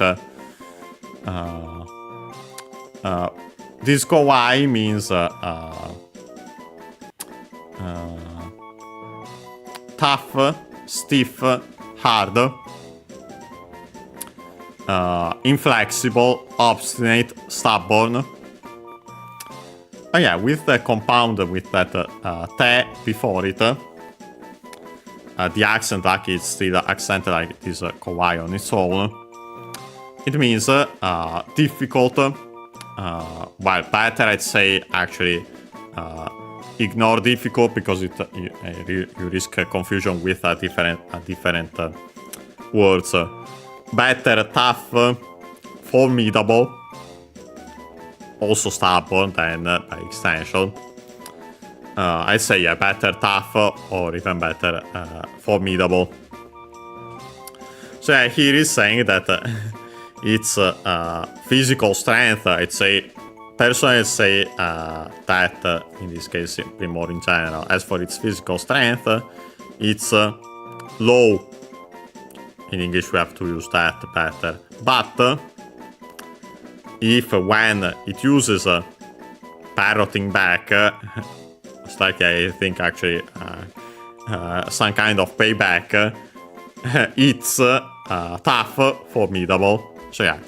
This kawaii means tough, stiff, hard. Inflexible, obstinate, stubborn. Yeah, with the compound with that te before it, the accent like it's still accented like it is kawaii on its own. It means difficult. Well, better I'd say actually ignore difficult because you risk confusion with different words. Better, tough, formidable, also stubborn then by extension. I'd say yeah, better, tough, or even better, formidable. So yeah, here is saying that it's physical strength. I'd say, personally I'd say that in this case simply more in general. As for its physical strength, it's low. In English we have to use that better. But if when it uses parroting back, it's like I think actually some kind of payback, it's tough, formidable. So yeah.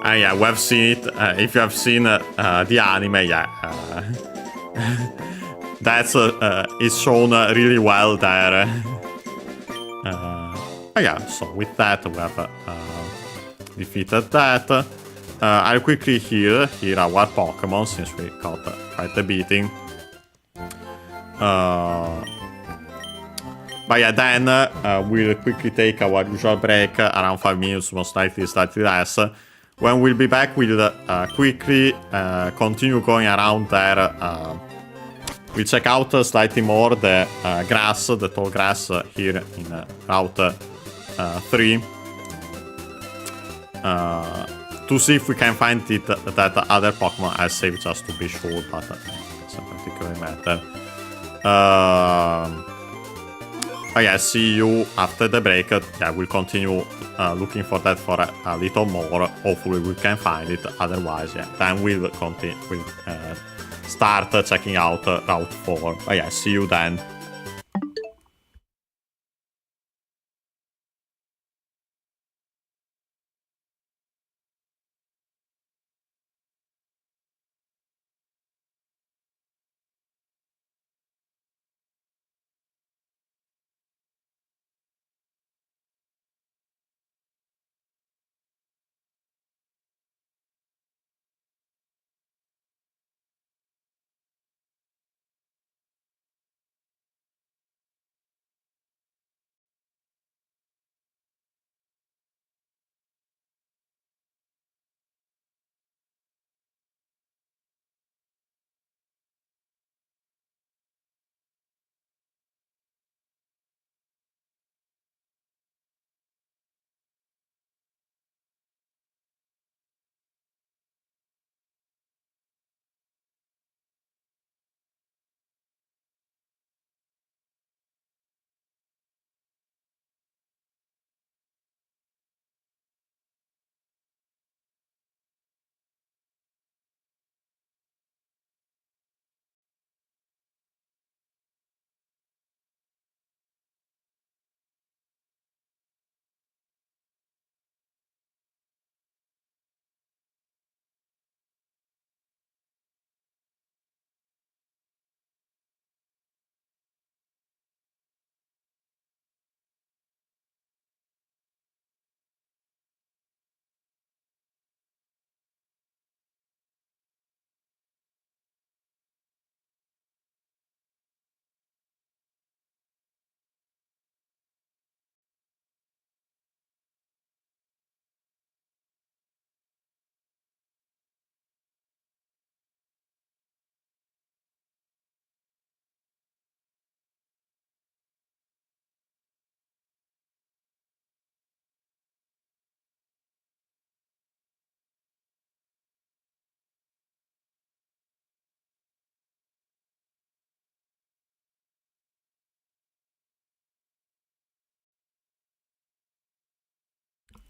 Yeah, we have seen it. If you have seen the anime, yeah. That's it's shown really well there. Yeah, so with that we have defeated that. I'll quickly heal our Pokemon since we got quite a beating. But yeah, then we'll quickly take our usual break, around 5 minutes, most likely slightly less. When we'll be back, we'll quickly continue going around there. We'll check out slightly more the grass, the tall grass here in Route 3. To see if we can find it that other Pokemon has saved, just to be sure, but it doesn't particularly matter. But yeah, see you after the break. Yeah, we'll continue looking for that for a little more. Hopefully we can find it. Otherwise, yeah, then we'll continue. We'll start checking out Route 4. But yeah, see you then.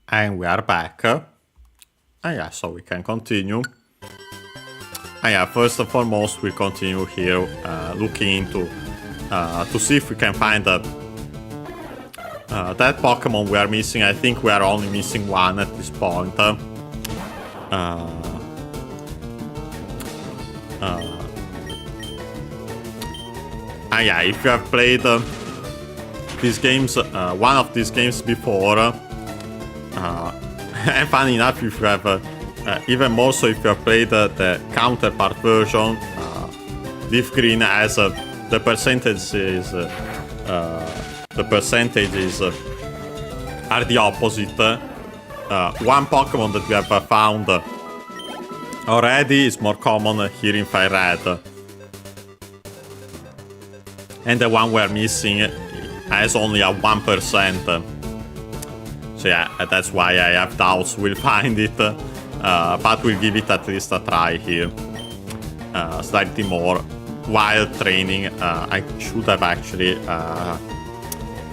And we are back. Yeah, so we can continue. Yeah, first and foremost, we'll continue here looking into to see if we can find that Pokemon we are missing. I think we are only missing one at this point. Yeah, if you have played these games, one of these games before, and funny enough, if you have even more so if you have played the counterpart version, Leaf Green has the percentages are the opposite. One Pokemon that we have found already is more common here in FireRed, and the one we're missing has only a 1%. So yeah, that's why I have doubts we'll find it, but we'll give it at least a try here. Slightly more while training. I should have actually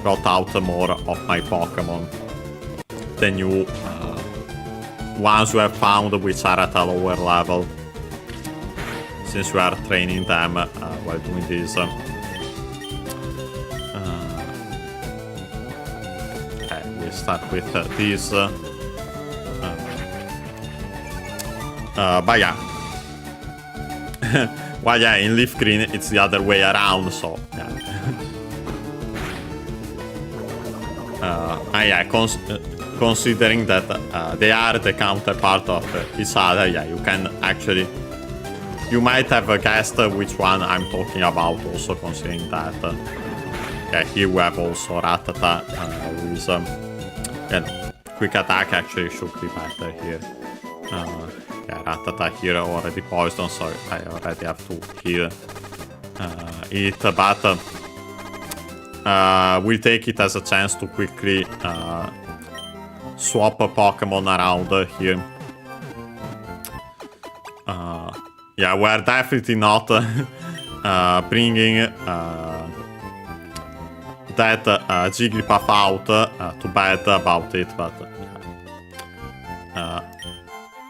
brought out more of my Pokemon. The new ones we have found which are at a lower level, since we are training them while doing this. We start with this. But yeah. Well, yeah, in Leaf Green it's the other way around, so yeah. Yeah, considering that they are the counterpart of each other, yeah, you can actually... You might have guessed which one I'm talking about, also considering that. Yeah, here we have also Rattata with... quick attack actually should be better here. Yeah, Rattata here already poisoned, so I already have to kill it, but we'll take it as a chance to quickly swap a Pokemon around here. Yeah, we're definitely not bringing that Jigglypuff out. Too bad about it, but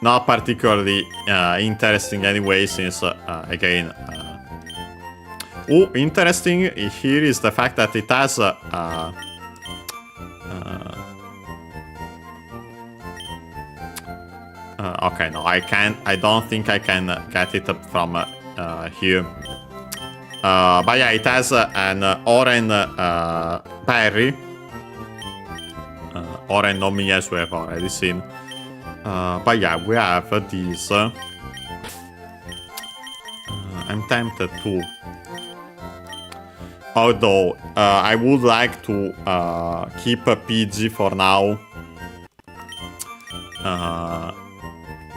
not particularly interesting anyway, since again... interesting here is the fact that it has okay, no, I can't. I don't think I can get it from here. But yeah, it has an Oran berry. Oran Nomi, as we have already seen. But yeah, we have these. I'm tempted to. Although I would like to keep a PG for now.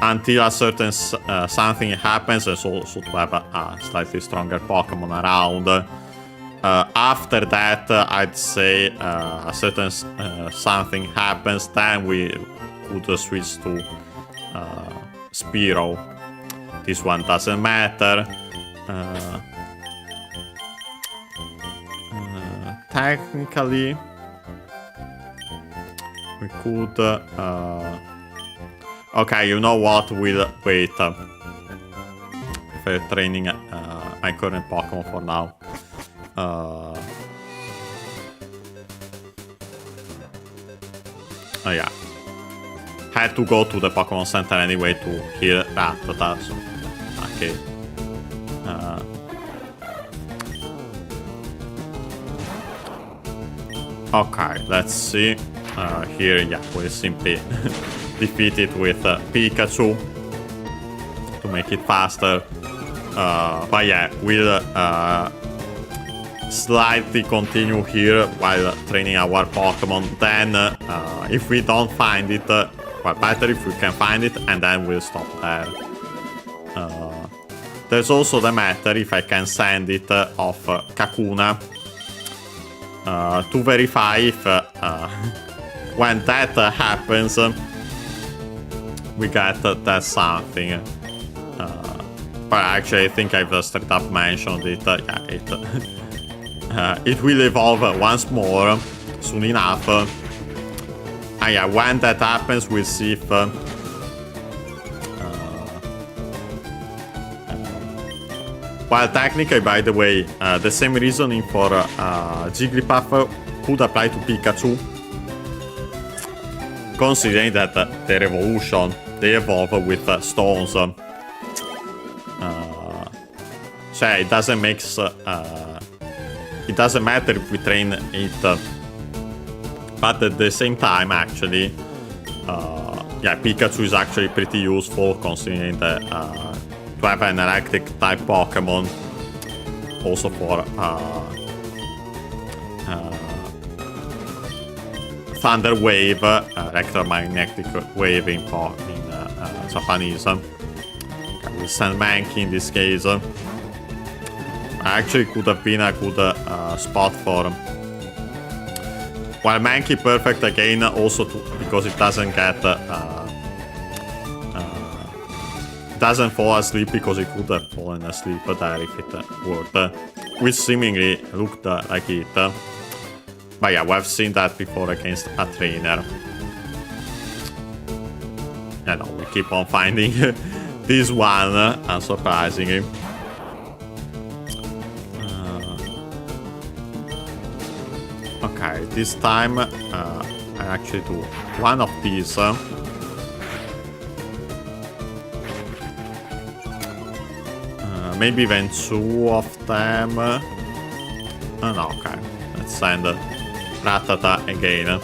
Until a certain something happens, and so to have a slightly stronger Pokemon around. After that, I'd say a certain something happens, then we could switch to Spearow. This one doesn't matter. Technically, we could... okay, you know what? We'll wait for training my current Pokemon for now. Oh yeah. Had to go to the Pokemon Center anyway to heal Rattata, so... Okay. Okay, let's see. Here, yeah, we'll simply defeat it with Pikachu to make it faster. But yeah, we'll slightly continue here while training our Pokemon. Then, if we don't find it, well, better if we can find it, and then we'll stop there. There's also the matter if I can send it off Kakuna to verify if when that happens we get that something. But actually I think I've straight up mentioned it. Yeah, it will evolve once more soon enough. yeah, when that happens, we'll see if well, technically, by the way, the same reasoning for Jigglypuff could apply to Pikachu, considering that their evolution, they evolve with stones. So it doesn't make it doesn't matter if we train it, but at the same time, actually, yeah, Pikachu is actually pretty useful considering that to have an electric type Pokemon, also for Thunder Wave, electromagnetic wave in Japanese. We send Mankey in this case. Actually, could have been a good spot for him. While Mankey perfect again, also because it doesn't get doesn't fall asleep, because it could have fallen asleep there if it worked, which seemingly looked like it. But yeah, we've seen that before against a trainer. Yeah, no, we keep on finding this one, unsurprisingly. Okay, this time I actually do one of these. Maybe even two of them. No, okay. Let's send Rattata again.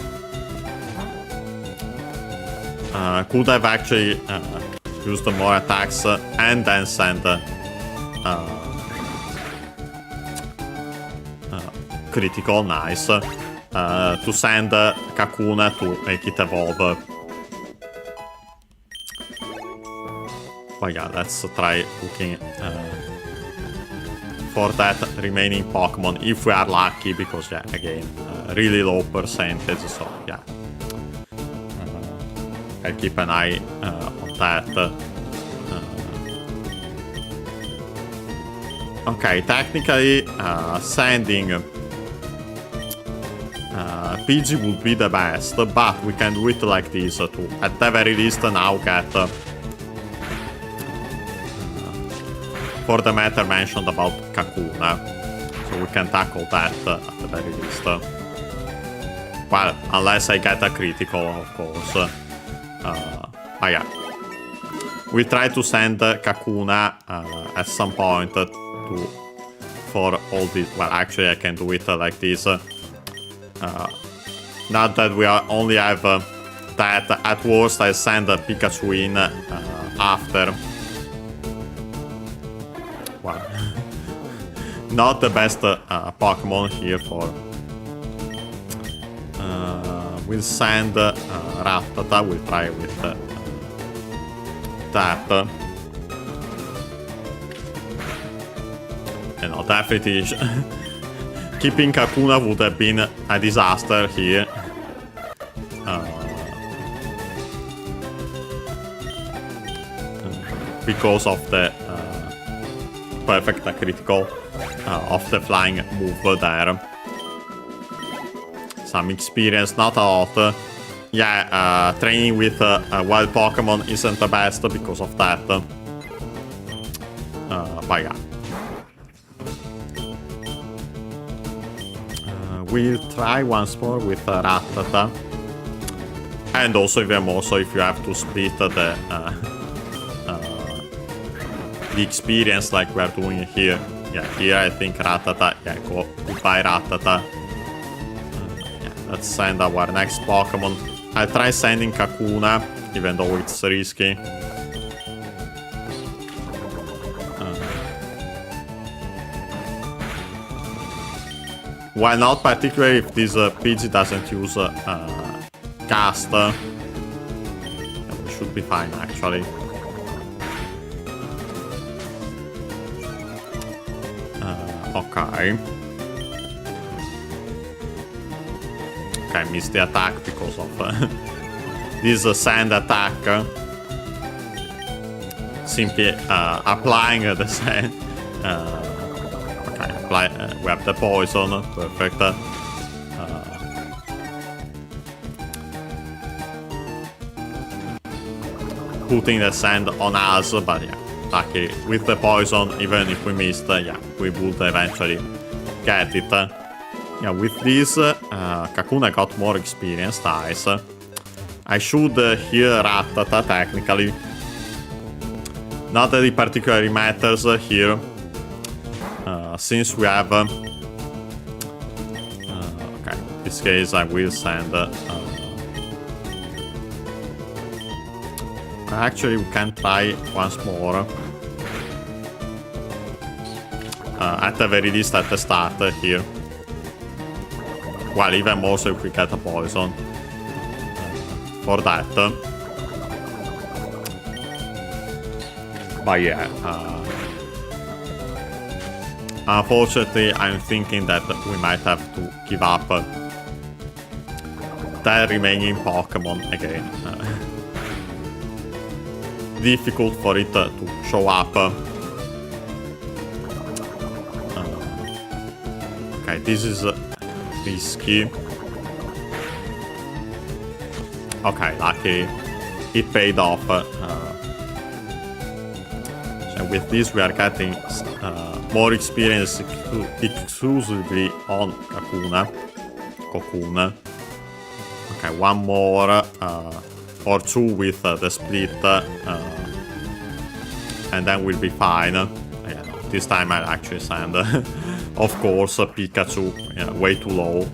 Could have actually used more attacks and then send critical, nice. To send Kakuna to make it evolve. But yeah, let's try looking for that remaining Pokemon if we are lucky, because yeah, again, really low percentage, so yeah. I'll keep an eye on that. Okay, technically sending PG would be the best, but we can do it like this to, at the very least, now get for the matter mentioned about Kakuna. So we can tackle that at the very least. Well, unless I get a critical, of course. But yeah. We try to send Kakuna at some point for all this. Well, actually I can do it like this. Now that we only have that, at worst I send Pikachu in after. Well, not the best Pokemon here for. We'll send Rattata, we'll try with that. You know, definitely keeping Kakuna would have been a disaster here. Because of the perfect critical of the flying move there. Some experience, not a lot. Yeah, training with wild Pokemon isn't the best because of that. But yeah. We'll try once more with Rattata. And also even more so if you have to split the experience like we're doing here. Yeah, here I think Rattata. Yeah, goodbye Rattata. Yeah, let's send our next Pokemon. I'll try sending Kakuna, even though it's risky. While not particularly if this PG doesn't use cast. We should be fine actually. Okay. Okay, missed the attack because of this sand attack. Simply applying the sand. Okay, apply, we have the poison, perfect. putting the sand on us, but yeah, luckily with the poison, even if we missed, yeah, we would eventually get it. Yeah, with this, Kakuna got more experience, nice. I should heal Rattata technically. Not that it particularly matters here, since we have... okay, in this case I will send... actually, we can try once more. At the very least at the start here. Well, even more so if we get a poison. For that. But yeah. Unfortunately, I'm thinking that we might have to give up the remaining Pokemon again. Difficult for it to show up. Okay, this is risky. Okay, lucky it paid off. So with this we are getting more experience exclusively on Cocoon. Okay, one more or two with the split, and then we'll be fine. Yeah, this time I'll actually send, of course, Pikachu, yeah, way too low.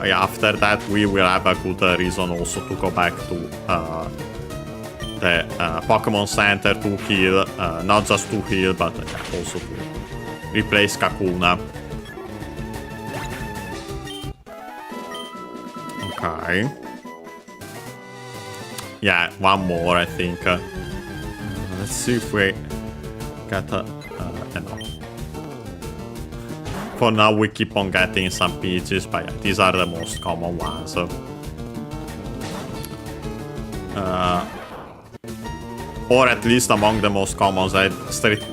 Yeah, after that we will have a good reason also to go back to the Pokemon Center to heal, not just to heal, but also to replace Kakuna. Okay. Yeah, one more, I think. Let's see if we get a... no. For now, we keep on getting some peaches, but yeah, these are the most common ones. Or at least among the most common. I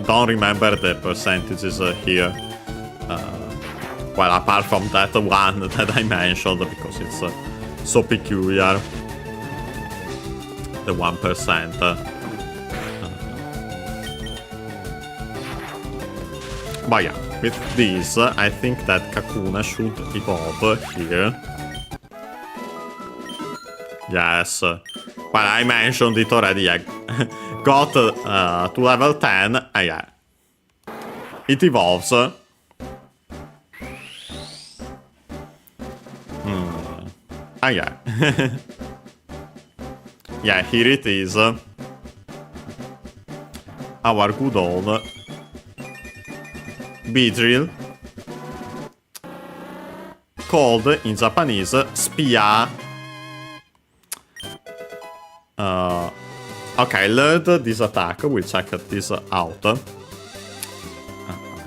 don't remember the percentages here. Well, apart from that one that I mentioned, because it's so peculiar. The 1%. But yeah, with this, I think that Kakuna should evolve here. Yes. Well, I mentioned it already. I got to level 10. Yeah. It evolves. Yeah. Yeah, here it is. Our good old Beedrill. Called in Japanese Spia. Okay, learned this attack. We'll check this out. I'll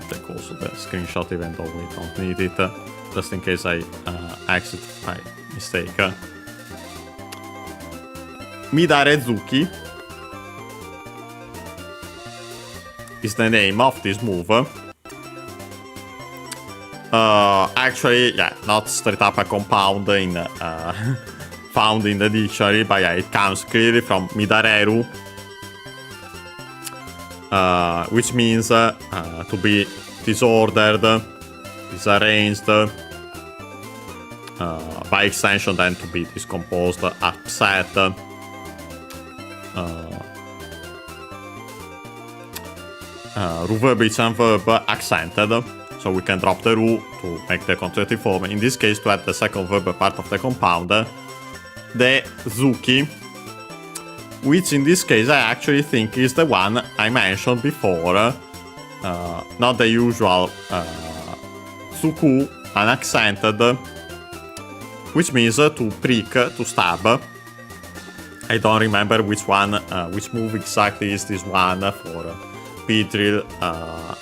take also the screenshot even though we don't need it. Just in case I exit by mistake. Midarezuki is the name of this move. Actually, yeah, not straight up a compound in found in the dictionary, but yeah, it comes clearly from Midareru, which means to be disordered, disarranged, by extension then to be discomposed, upset. Verb is and verb accented, so we can drop the ru to make the contractive form. In this case, to add the second verb part of the compound, the Zuki, which in this case I actually think is the one I mentioned before, not the usual Suku, unaccented, which means to prick, to stab. I don't remember which one, which move exactly is this one for Beedrill.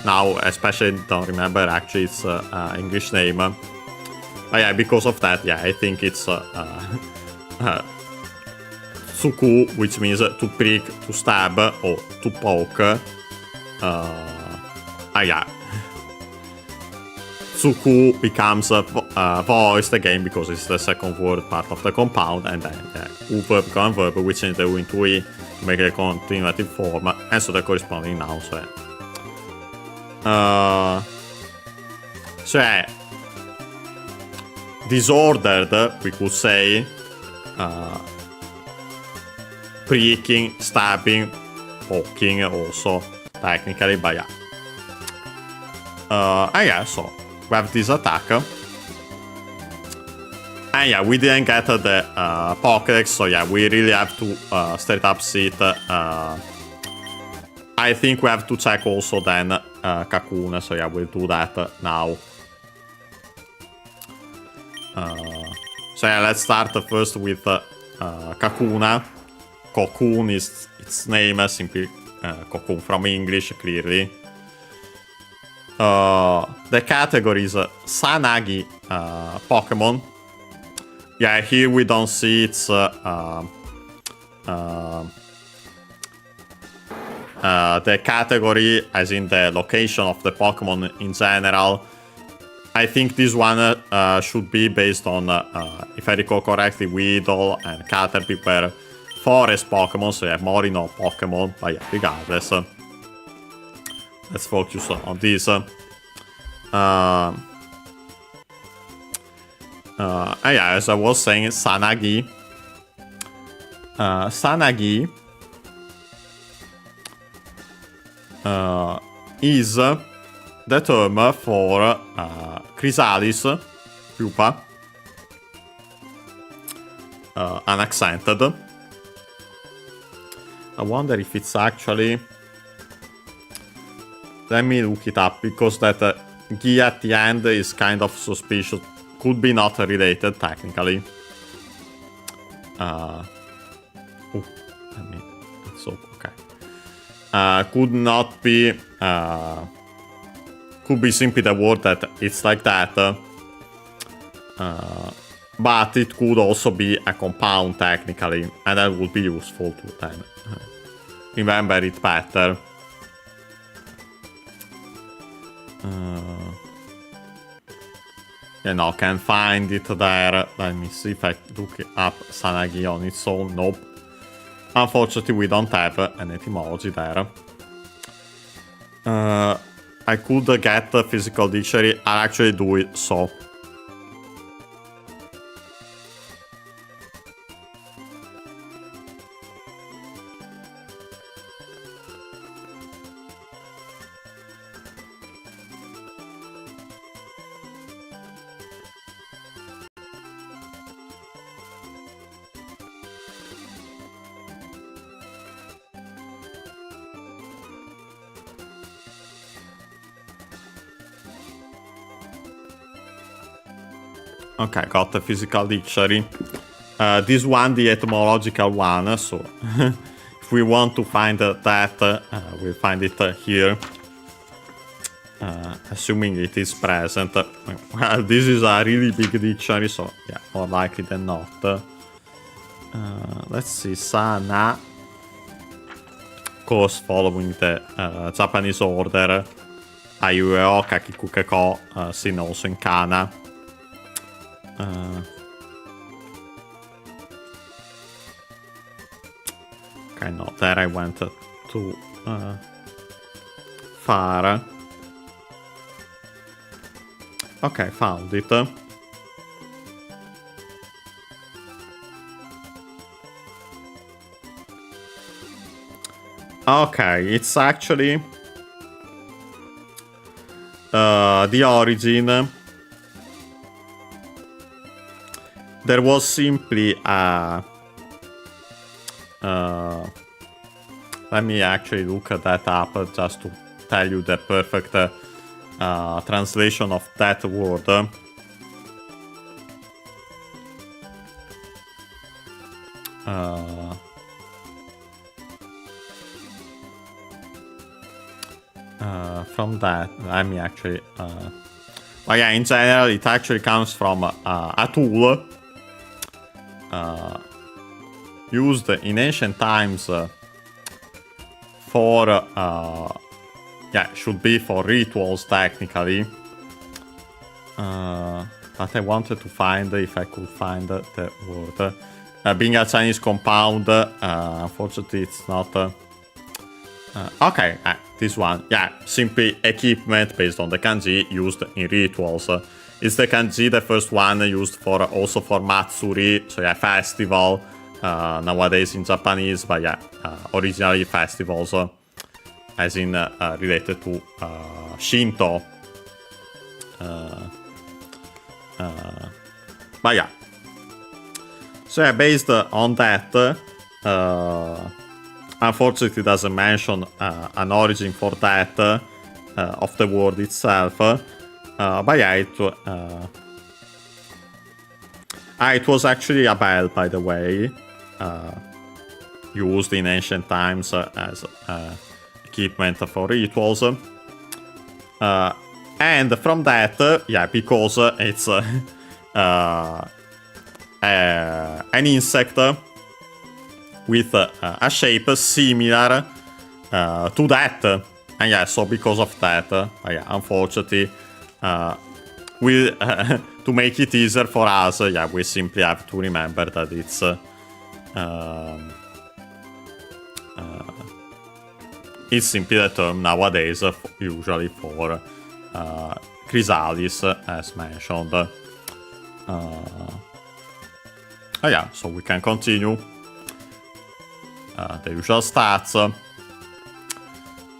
Now, especially don't remember actually its English name. But yeah, because of that, yeah, I think it's Suku, which means to prick, to stab, or to poke. Yeah. Suku becomes voiced again because it's the second word part of the compound, and then verb become verb, which is the U into E to make a continuative form, and so the corresponding noun. So disordered, we could say, pricking, stabbing, poking also, technically, but yeah. So we have this attack. And yeah, we didn't get the Pokédex, so yeah, we really have to straight up see it. I think we have to check also then Kakuna, so yeah, we'll do that now. So yeah, let's start first with Kakuna. Cocoon is its name, simply cocoon from English, clearly. The category is Sanagi Pokemon. Yeah, here we don't see its the category, as in the location of the Pokemon in general. I think this one should be based on, if I recall correctly, Weedle and Caterpie were forest Pokemon, so yeah, Morino Pokemon, but yeah, regardless. Let's focus on this. Yeah, as I was saying, Sanagi. Sanagi is the term for Chrysalis pupa, unaccented. I wonder if it's actually... Let me look it up, because that G at the end is kind of suspicious. Could be not related, technically. Okay. Could not be... could be simply the word that it's like that. But it could also be a compound, technically. And that would be useful to then remember it better. Yeah, no, can find it there. Let me see if I look it up. Sanagi on its own. Nope. Unfortunately, we don't have an etymology there. I could get a physical dictionary. I'll actually do it, so... Okay, got the physical dictionary. This one, the etymological one, so if we want to find that, we'll find it here. Assuming it is present. Well, this is a really big dictionary, so yeah, more likely than not. Let's see, Sana. Of course, following the Japanese order. Ayueo, Kakikukeko, seen also in Kana. Okay, no, there I went too far. Okay, found it. Okay, it's actually the origin. There was simply a... let me actually look at that up just to tell you the perfect translation of that word. From that, let me actually... well, yeah, in general, it actually comes from a tool used in ancient times for, yeah, should be for rituals, technically. But I wanted to find, if I could find the word. Being a Chinese compound, unfortunately it's not... okay, this one. Yeah, simply equipment based on the kanji used in rituals. It's the kanji, the first one used for also for Matsuri, so yeah, festival. Nowadays in Japanese, but yeah, originally festivals, as in related to Shinto. But yeah. So yeah, based on that, unfortunately it doesn't mention an origin for that of the word itself. But yeah, it was actually a bell, by the way, used in ancient times as equipment for rituals. And from that, yeah, because it's an insect with a shape similar to that. And yeah, so because of that, yeah, unfortunately, to make it easier for us, yeah, we simply have to remember that it's simply the term nowadays, usually for chrysalis, as mentioned. Yeah, so we can continue. The usual stats.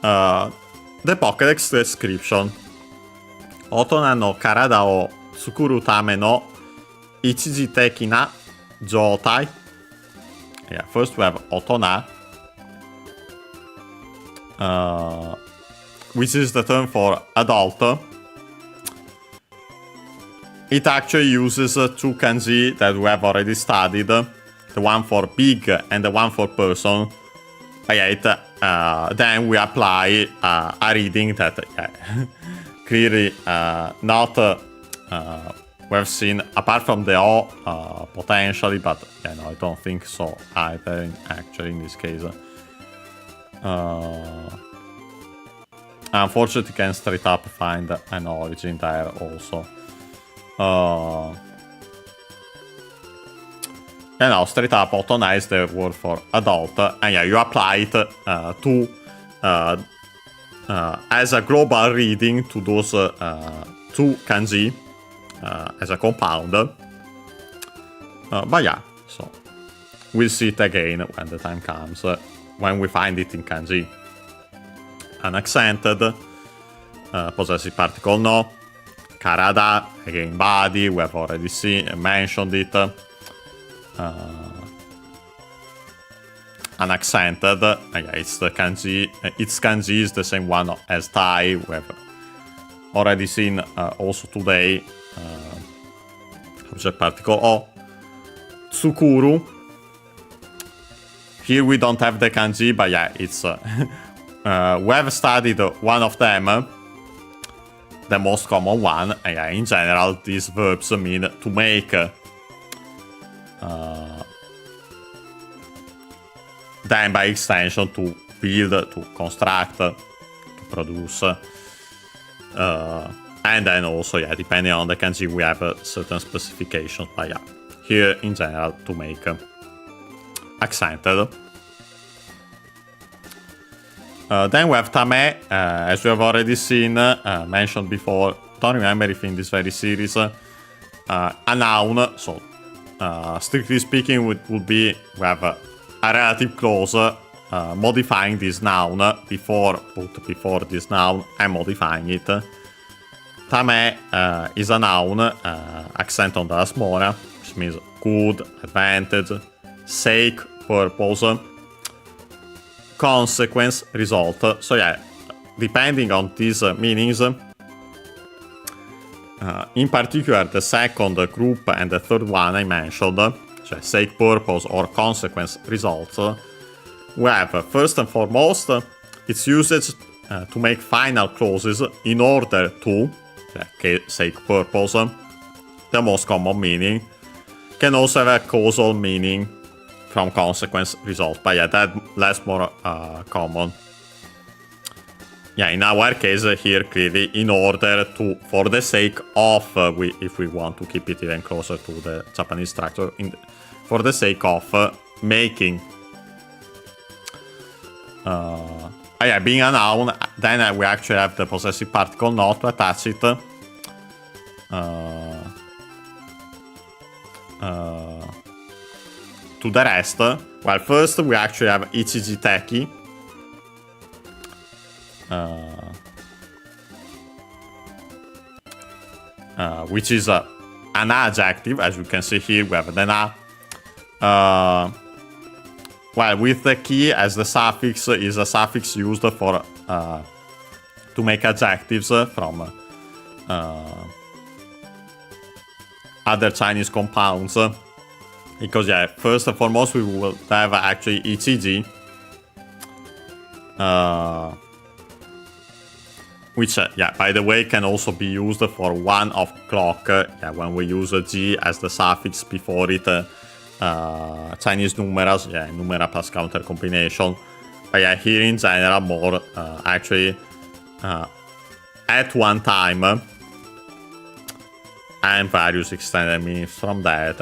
The Pokédex description. 大人の体を作るための一時的な状態。Yeah, first we have 大人. Which is the term for adult. It actually uses two kanji that we have already studied. The one for big and the one for person. Yet, then we apply a reading that clearly not we have seen, apart from the O, potentially, but yeah, no, I don't think so either, actually, in this case. Unfortunately, you can straight up find an origin there also. Yeah, no, straight up, otona is the word for adult, and yeah, you apply it to as a global reading to those two kanji as a compound. But yeah, so we'll see it again when the time comes, when we find it in kanji. Unaccented, possessive particle no. Karada, again body, we have already mentioned it. Unaccented, yeah, it's the kanji. Its kanji is the same one as Tai. We have already seen also today. Object particle O. Tsukuru. Here we don't have the kanji, but yeah, it's. We have studied one of them. The most common one, and yeah, in general, these verbs mean to make. Then by extension to build, to construct, to produce. And then also, yeah, depending on the kanji, we have certain specifications, but yeah, here in general, to make accented. Then we have tame, as we have already seen, mentioned before. Don't remember if in this very series, a noun. So, strictly speaking, would be we have a relative clause modifying this noun before this noun and modifying it. Tame is a noun, accent on the last mora, which means good, advantage, sake, purpose. Consequence, result. So yeah, depending on these meanings, in particular the second group and the third one I mentioned, so sake, purpose, or consequence, results, we have first and foremost its usage to make final clauses in order to, sake, purpose, the most common meaning, can also have a causal meaning from consequence, result, but yeah, that's more common. yeah, in our case here, clearly, in order to, for the sake of, if we want to keep it even closer to the Japanese structure, for the sake of making being a noun, then we actually have the possessive particle not to attach it to the rest. Well, first we actually have ichiji teki, which is an adjective. As you can see here, we have the na. Well, with the ki as the suffix is a suffix used for to make adjectives from other Chinese compounds. Because yeah, first and foremost we will have actually ichiji, which yeah, by the way, can also be used for 1 of clock. Yeah, when we use a g as the suffix before it. Chinese numerals, yeah, numera plus counter combination. But yeah, here in general, more actually at one time, and various extended meanings from that.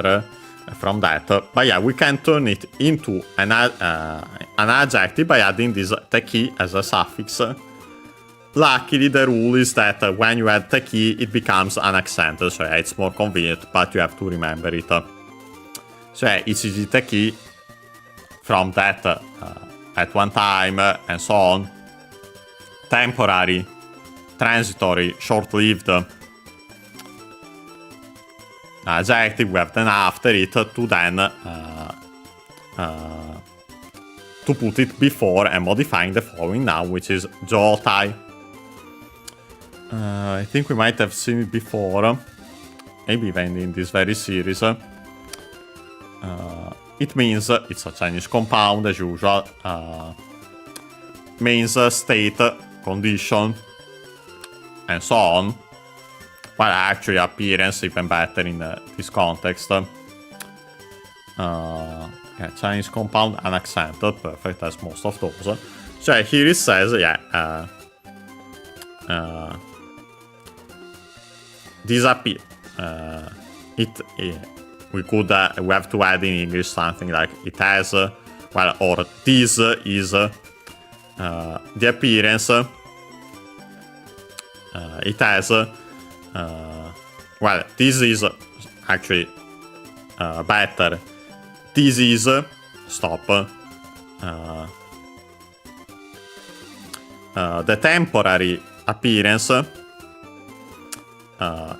But yeah, we can turn it into an adjective by adding this teki as a suffix. Luckily, the rule is that when you add teki, it becomes an accent, so yeah, it's more convenient, but you have to remember it. So yeah, ichiji teki from that at one time and so on. Temporary, transitory, short-lived. Adjective, we have then after it to then to put it before and modifying the following noun, which is jotai. I think we might have seen it before, maybe even in this very series. It means it's a Chinese compound as usual. Means state, condition, and so on. Well, actually, appearance even better in this context. Yeah, Chinese compound, an accent, perfect as most of those. So here it says, yeah, disappear. We have to add in English something like it has, well, or this is the appearance. It has, well, this is actually better. This is, stop. The temporary appearance,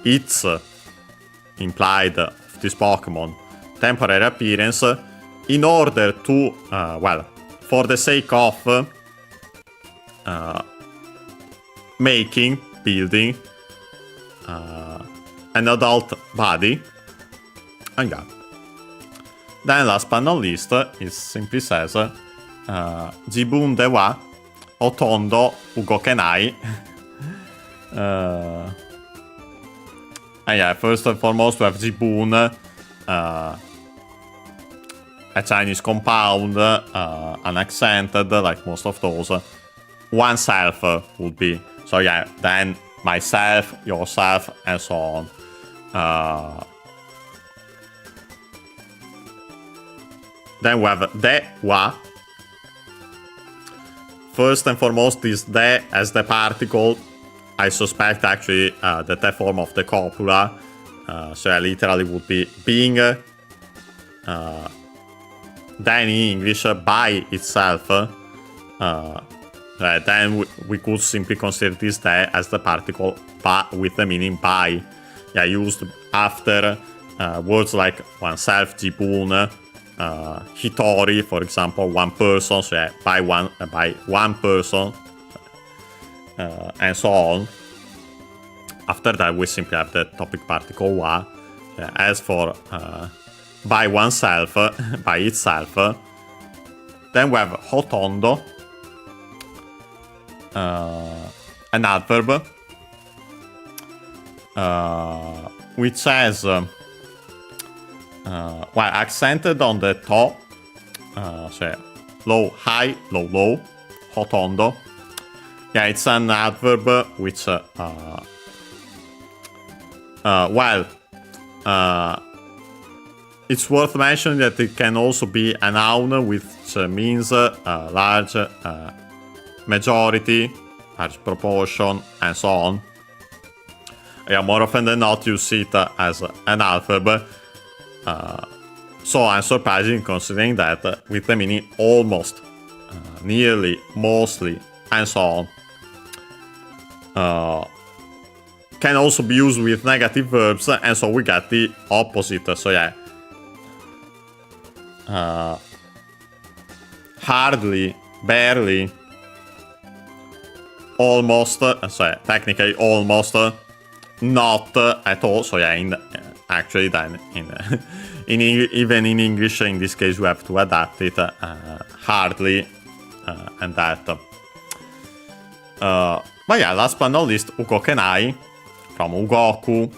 it's implied of this Pokemon, temporary appearance, in order to, well, for the sake of making, building an adult body. And yeah. Then last but not least, it simply says Jibun de wa otondo ugokenai. And yeah, first and foremost we have Jibun, a Chinese compound, unaccented, like most of those. Oneself would be. So yeah, then myself, yourself, and so on. Then we have de wa. First and foremost, this de as the particle. I suspect actually the te form of the copula. So yeah, literally would be being. Then in English, by itself. Then we could simply consider this de as the particle ba with the meaning by. Yeah, used after words like oneself, jibun, hitori, for example, one person. So yeah, by one person, and so on. After that, we simply have the topic particle wa. Yeah, as for by oneself, by itself. Then we have hotondo. An adverb which has well, accented on the to, so low, high, low, low, hotondo, yeah, it's an adverb which, it's worth mentioning that it can also be a noun which means large majority, large proportion, and so on. Yeah, more often than not, you see it as an adverb. So unsurprising considering that with the meaning almost, nearly, mostly, and so on. Can also be used with negative verbs, and so we get the opposite. So yeah, hardly, barely, almost, so yeah, technically almost, not at all. So yeah, actually then even in English, in this case, we have to adapt it, hardly, and that. But yeah, last but not least, ugokenai, from ugoku,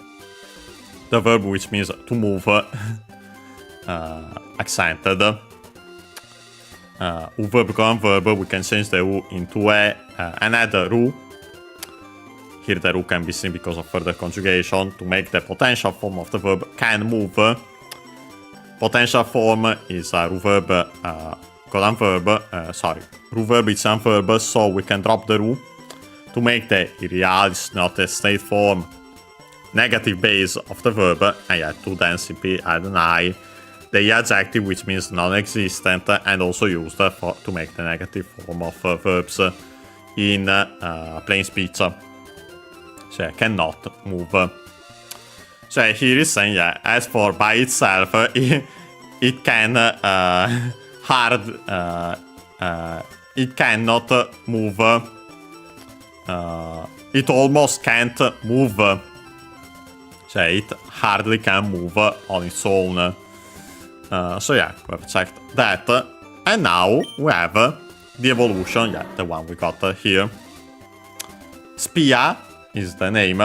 the verb which means to move, accented. U-verb con verb, we can change the U into and add the ru. Here the ru can be seen because of further conjugation to make the potential form of the verb can move. Potential form is a ru verb, colon verb, ru verb is a verb, so we can drop the ru to make the idealis, not a state form, negative base of the verb, and yeah, to then simply add an I, the adjective which means non-existent, and also used to make the negative form of verbs in plain speech. So yeah, cannot move. So here is saying, yeah, as for by itself, it can it cannot move. It almost can't move. So it hardly can move on its own. So yeah, we have checked that. And now we have the evolution, yeah, the one we got here. Spia is the name.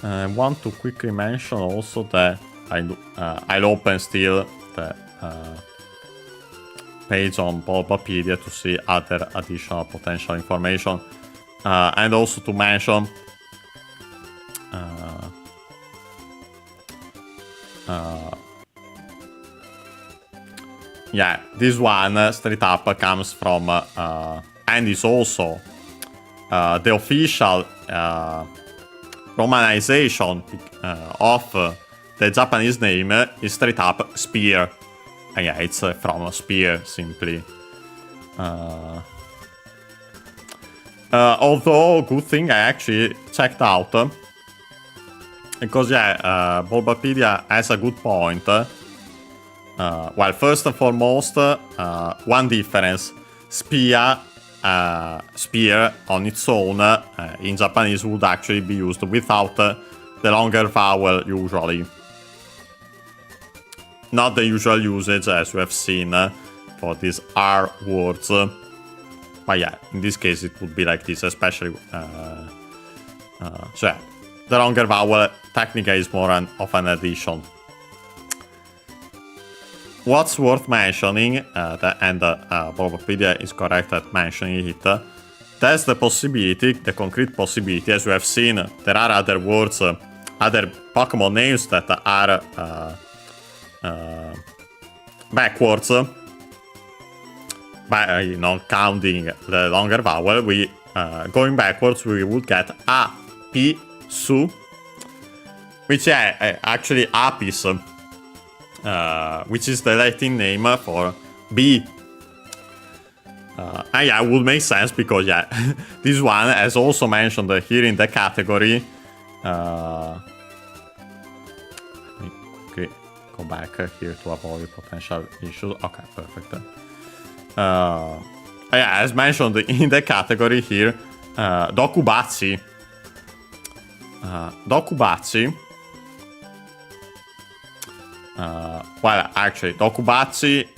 I want to quickly mention also that I'll open still the page on Bulbapedia to see other additional potential information, and also to mention yeah, this one straight up comes from and is also the official romanization of the Japanese name is straight up Spear. And yeah, it's from Spear, simply. Although, good thing I actually checked out. Because yeah, Bulbapedia has a good point. Well, first and foremost, one difference. Spear on its own in Japanese would actually be used without the longer vowel usually. Not the usual usage as we have seen for these R words. But yeah, in this case it would be like this, especially. So yeah, the longer vowel technically is more of an addition. What's worth mentioning, and Bulbapedia is correct at mentioning it, there's the possibility, the concrete possibility, as we have seen, there are other words, other Pokemon names that are backwards, by not counting the longer vowel. We going backwards, we would get A, P, Su, which is actually Apis, which is the Latin name for bee. And yeah, it would make sense because yeah, this one, as also mentioned here in the category, go back here to avoid potential issues. Okay, perfect. Yeah, as mentioned in the category here, Dokubachi. Well, actually, Dokubachi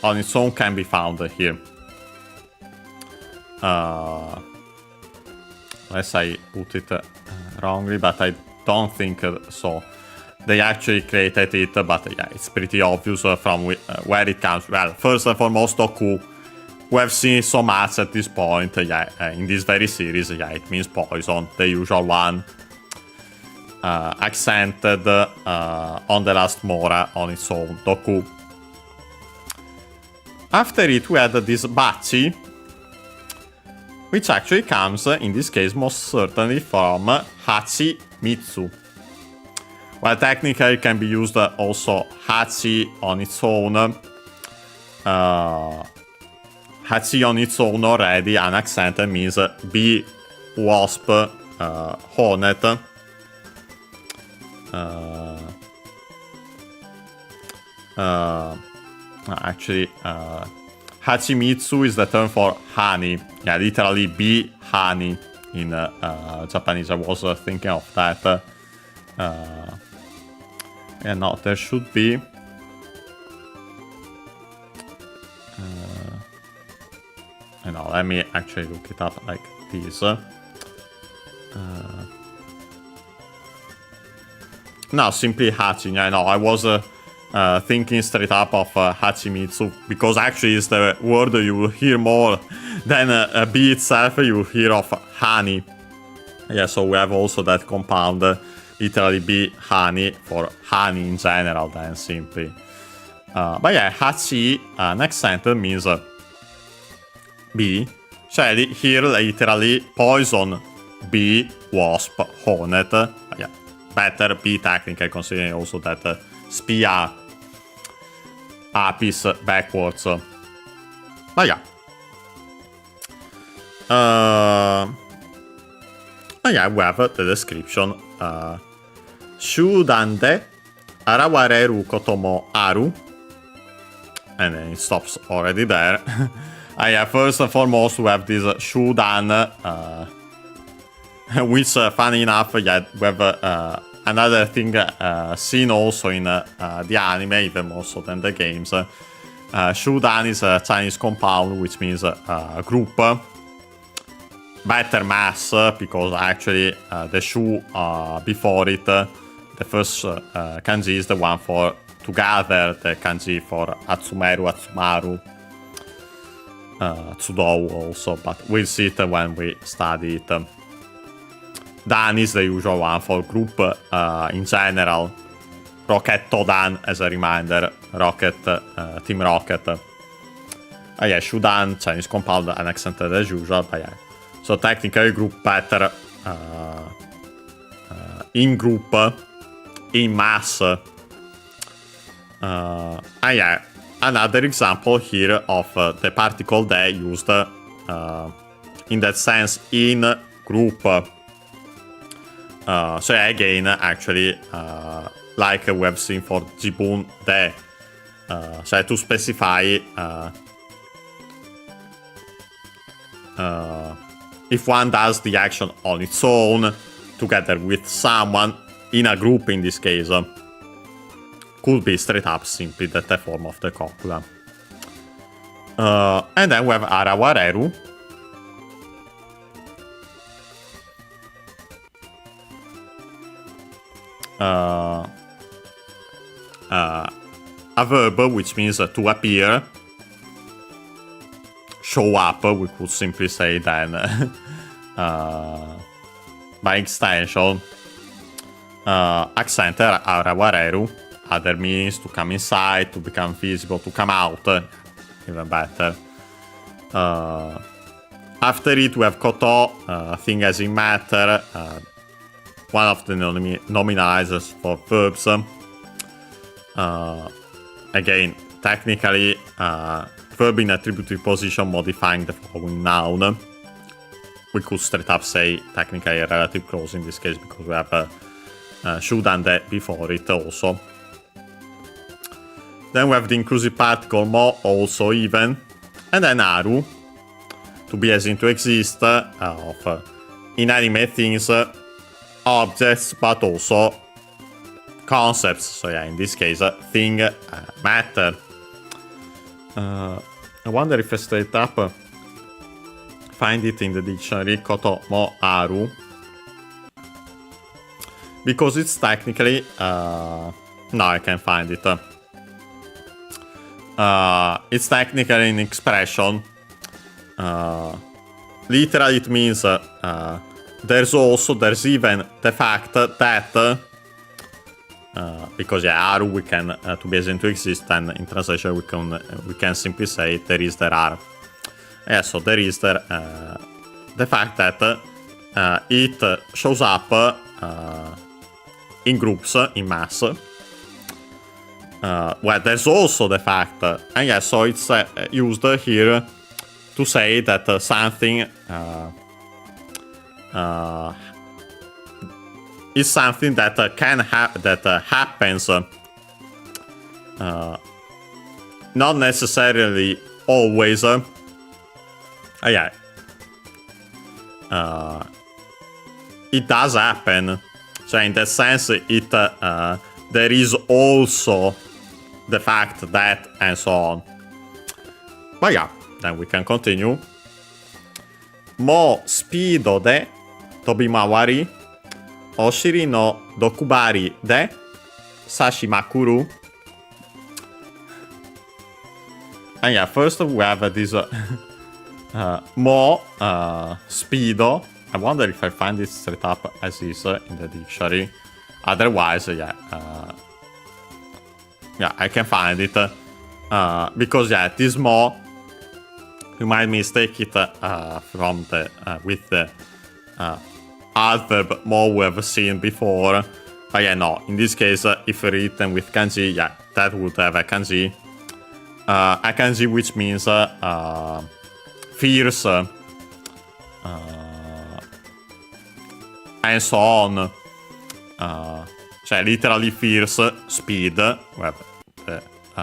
on its own can be found here. Unless I put it wrongly, but I don't think so. They actually created it, but yeah, it's pretty obvious from where it comes. Well, first and foremost, Doku we have seen so much at this point. In this very series, it means poison, the usual one. Accented on the last Mora on its own, Doku. After it, we had this Bachi, which actually comes, in this case, most certainly from Hachi Mitsu. Well, technically it can be used also Hachi on its own. Hachi on its own already, unaccented, means bee, wasp, hornet. Actually, Hachimitsu is the term for honey. Yeah, literally bee honey in Japanese. I was thinking of that. Yeah, no, there should be. I know, let me actually look it up like this. No, simply Hachi. I know, I was thinking straight up of Hachimitsu, because actually it's the word you will hear more than a bee itself. You will hear of honey. Yeah, so we have also that compound, literally bee honey, for honey in general, then simply. But yeah, Hachi, next sentence means bee. So here literally poison, bee, wasp, hornet. Yeah, better bee technically, considering also that spia apis backwards. But yeah. Yeah, we have the description. Shudande arawareru kotomo aru. And then it stops already there. Yeah, first and foremost, we have this Shudan, which, funny enough, yeah, we have another thing seen also in the anime, even more so than the games. Shudan is a Chinese compound, which means group. Better mass, because actually the Shu before it, the first kanji is the one for together, the kanji for Atsumeru, Atsumaru, Tsudou also, but we'll see it when we study it. Dan is the usual one for group in general. Rocket Dan, as a reminder, Rocket, Team Rocket. Yeah, Shudan, Chinese compound, unaccented as usual, but yeah. So technically group better in group, in mass. Yeah, another example here of the particle they used in that sense in group. So again, actually, like we have seen for Jibun De, so to specify if one does the action on its own, together with someone, in a group in this case, could be straight up simply the form of the copula. And then we have Arawareru. A verb which means to appear, show up, we could simply say then, by extension. Accenter Arawareru, other means to come inside, to become visible, to come out, even better. After it we have Koto, thing as in matter, one of the nominalizers for verbs. Again, technically, verb in attributive position modifying the following noun. We could straight up say technically a relative clause in this case, because we have should and before it also. Then we have the inclusive particle mo, also even, and then aru, to be as in to exist, of inanimate things, objects, but also concepts. So yeah, in this case, thing, matter. I wonder if I straight up find it in the dictionary, koto mo aru, because it's technically, no, I can't find it. It's technically an expression literally it means there's even the fact that because Aru we can to be assumed to exist, and in translation we can simply say there is, there are. Yeah, so there is the fact that it shows up in groups, in mass. Well, there's also the fact, and yeah, so it's used here to say that something is something that happens, not necessarily always. Yeah, it does happen. So in that sense, it there is also the fact that, and so on. But yeah, then we can continue. Mo speedo de tobimawari, oshiri no dokubari de sashimakuru. And yeah, first we have this mo speedo. I wonder if I find it straight up as is in the dictionary. Otherwise, yeah, I can find it because yeah, this mo, you might mistake it from the with the adverb mo we have seen before. But yeah, no, in this case, if written with kanji, yeah, that would have a kanji which means fierce, and so on. Cioè literally fierce, speed, well,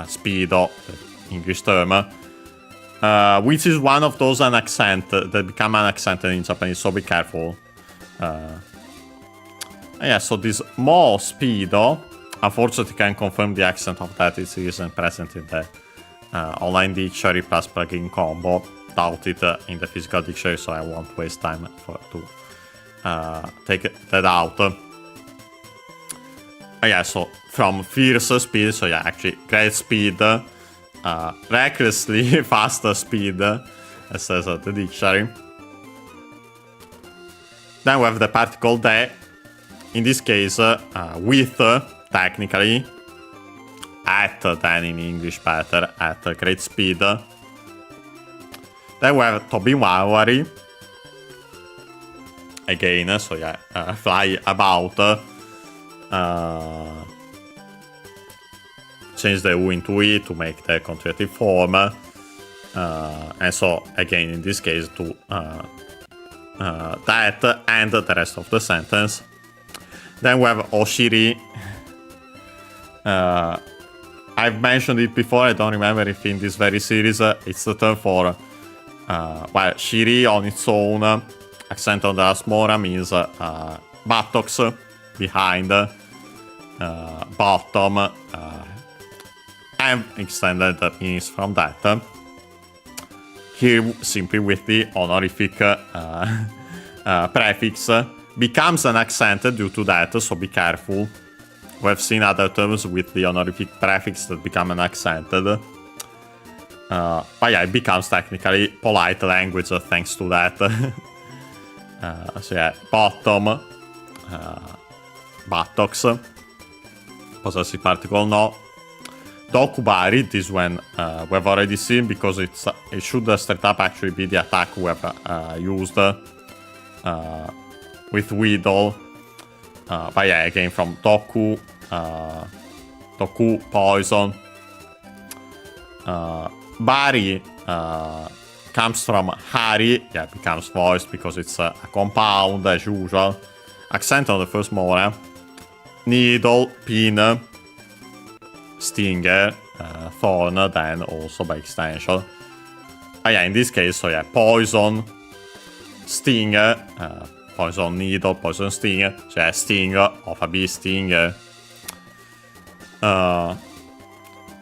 speedo, the English term, which is one of those accent that become unaccented in Japanese, so be careful. Yeah, so this mo speedo, unfortunately can confirm the accent of that it isn't present in the online dictionary plus plugin combo. Doubt it in the physical dictionary, so I won't waste time to take that out. Yeah, so from fierce speed, so yeah, actually great speed, recklessly faster speed, as says the dictionary. Then we have the particle de, in this case with, technically, at, then in English better, at great speed. Then we have tobimawari, again, so yeah, fly about, change the U into E to make the contractive form, and so again in this case to that and the rest of the sentence. Then we have oshiri. I've mentioned it before, I don't remember if in this very series it's the term for well, shiri on its own, accent on the last mora, means buttocks, behind, bottom, and extended means from that. Here, simply with the honorific prefix, becomes an accent due to that, so be careful. We have seen other terms with the honorific prefix that become an accented. But yeah, it becomes technically polite language thanks to that. So yeah, bottom, buttocks, possessive particle no. Dokubari, this one we've already seen because it should straight up actually be the attack we have used with Weedle. But yeah, again from Doku, poison. Bari comes from Hari, yeah, becomes voiced because it's a compound as usual. Accent on the first mora. Needle, pin, stinger, thorn, then also by extension. Yeah, in this case, so yeah, poison, stinger, poison needle, poison stinger, so yeah, stinger of a bee stinger.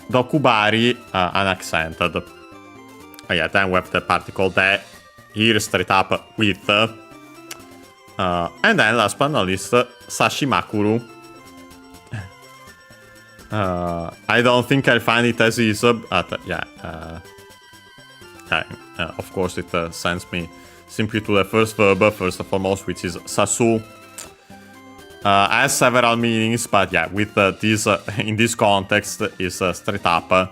Dokubari, unaccented. Yeah, then we have the particle de, here straight up with. And then last but not least, Sashimakuru. I don't think I'll find it as is, but yeah. Okay, of course it sends me simply to the first verb, first and foremost, which is sasu. Has several meanings, but yeah, with this in this context is straight up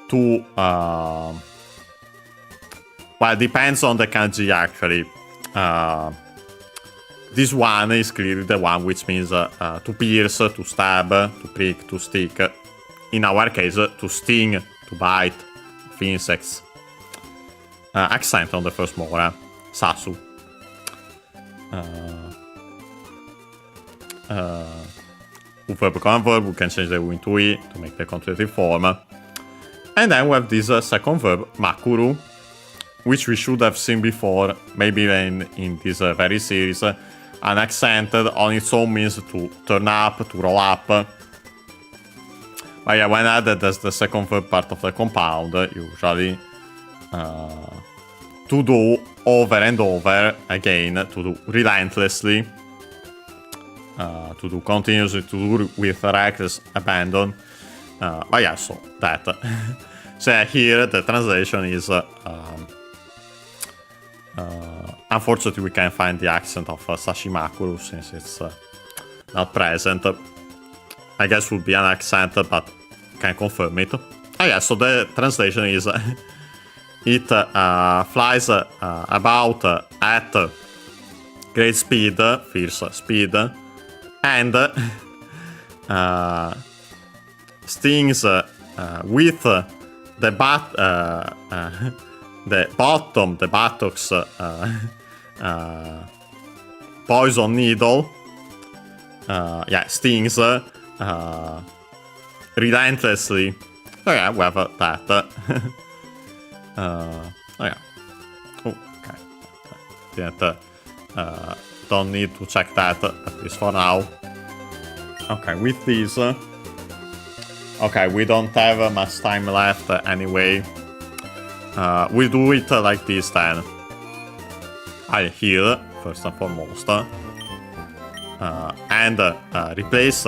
to well, depends on the kanji actually. This one is clearly the one which means to pierce, to stab, to prick, to stick. In our case, to sting, to bite, of insects. Accent on the first more, sasu. Verb become verb, we can change the u into i to make the conjugative form. And then we have this second verb, makuru, which we should have seen before, maybe even in this very series. An accent on its own means to turn up, to roll up. But yeah, when added as the second verb part of the compound, usually to do over and over again, to do relentlessly, to do continuously, to do with reckless abandon. But yeah, so that. So here the translation is unfortunately we can't find the accent of Sashimakuru since it's not present. I guess would be an accent, but can't confirm it. Oh yeah, so the translation is it flies about at great speed, fierce speed, and stings with the bottom, the buttocks, poison needle. Yeah, stings relentlessly. Oh yeah, we have that. Oh yeah. Oh, okay. Didn't, don't need to check that, at least for now. Okay, with these. Okay, we don't have much time left anyway. We'll do it like this then. I'll heal, first and foremost. And replace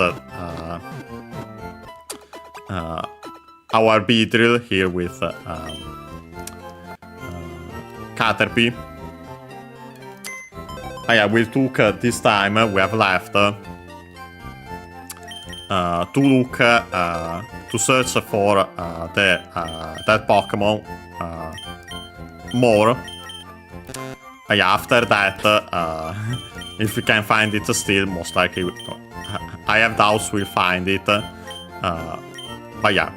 our Beedrill here with Caterpie. Oh yeah, we took this time we have left to look to search for that Pokemon more. Yeah, after that, if we can find it still, most likely I have doubts we'll find it. But yeah.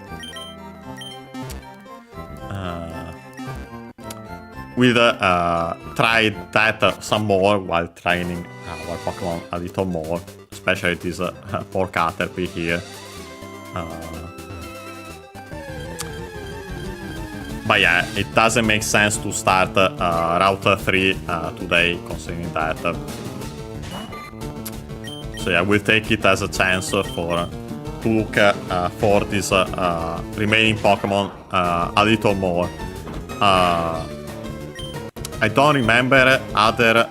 We'll try that some more while training our Pokemon a little more, especially this poor Caterpie here. But yeah, it doesn't make sense to start Route 3 today, considering that. So yeah, we'll take it as a chance to look for this remaining Pokemon a little more. I don't remember other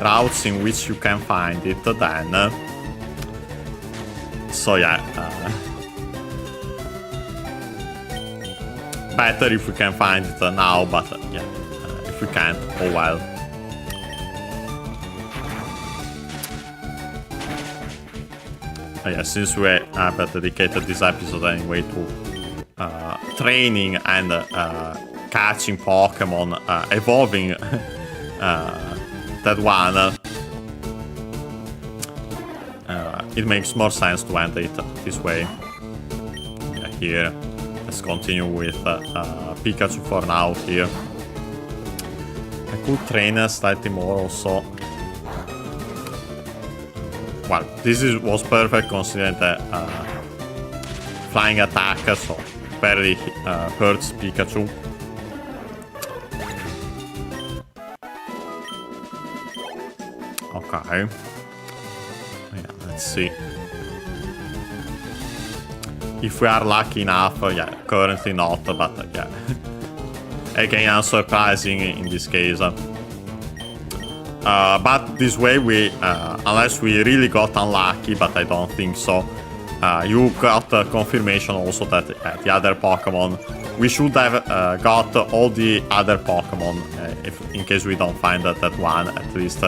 routes in which you can find it then. So yeah, better if we can find it now, but yeah, if we can't, oh well. Yeah, since we have dedicated this episode anyway to training and catching Pokemon, evolving that one, it makes more sense to end it this way. Yeah, here, let's continue with Pikachu for now here. I could train slightly more also. Well, this was perfect considering the flying attack, so barely hurts Pikachu. Okay. Yeah, let's see. If we are lucky enough, yeah, currently not, but yeah. Again, unsurprising in this case. But this way we, unless we really got unlucky, but I don't think so, you got confirmation also that the other Pokemon, we should have got all the other Pokemon, if in case we don't find that one, at least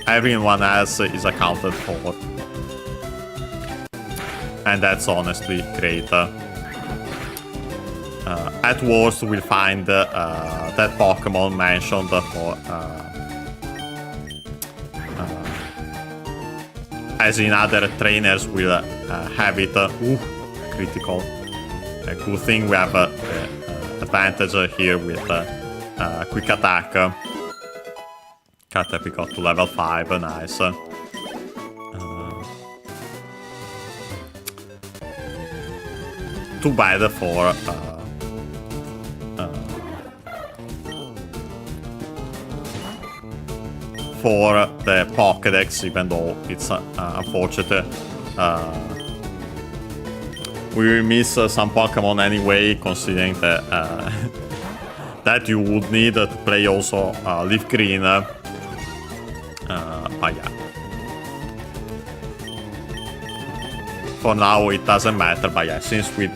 everyone else is accounted for. And that's honestly great. At worst, we'll find that Pokemon mentioned for as in other trainers will have it. Critical. A good thing we have the advantage here with quick attack. Caterpie got to level 5, nice. Too bad for the Pokédex, even though it's unfortunate. We will miss some Pokemon anyway, considering that that you would need to play also Leaf Green. But yeah. For now, it doesn't matter, but yeah, since we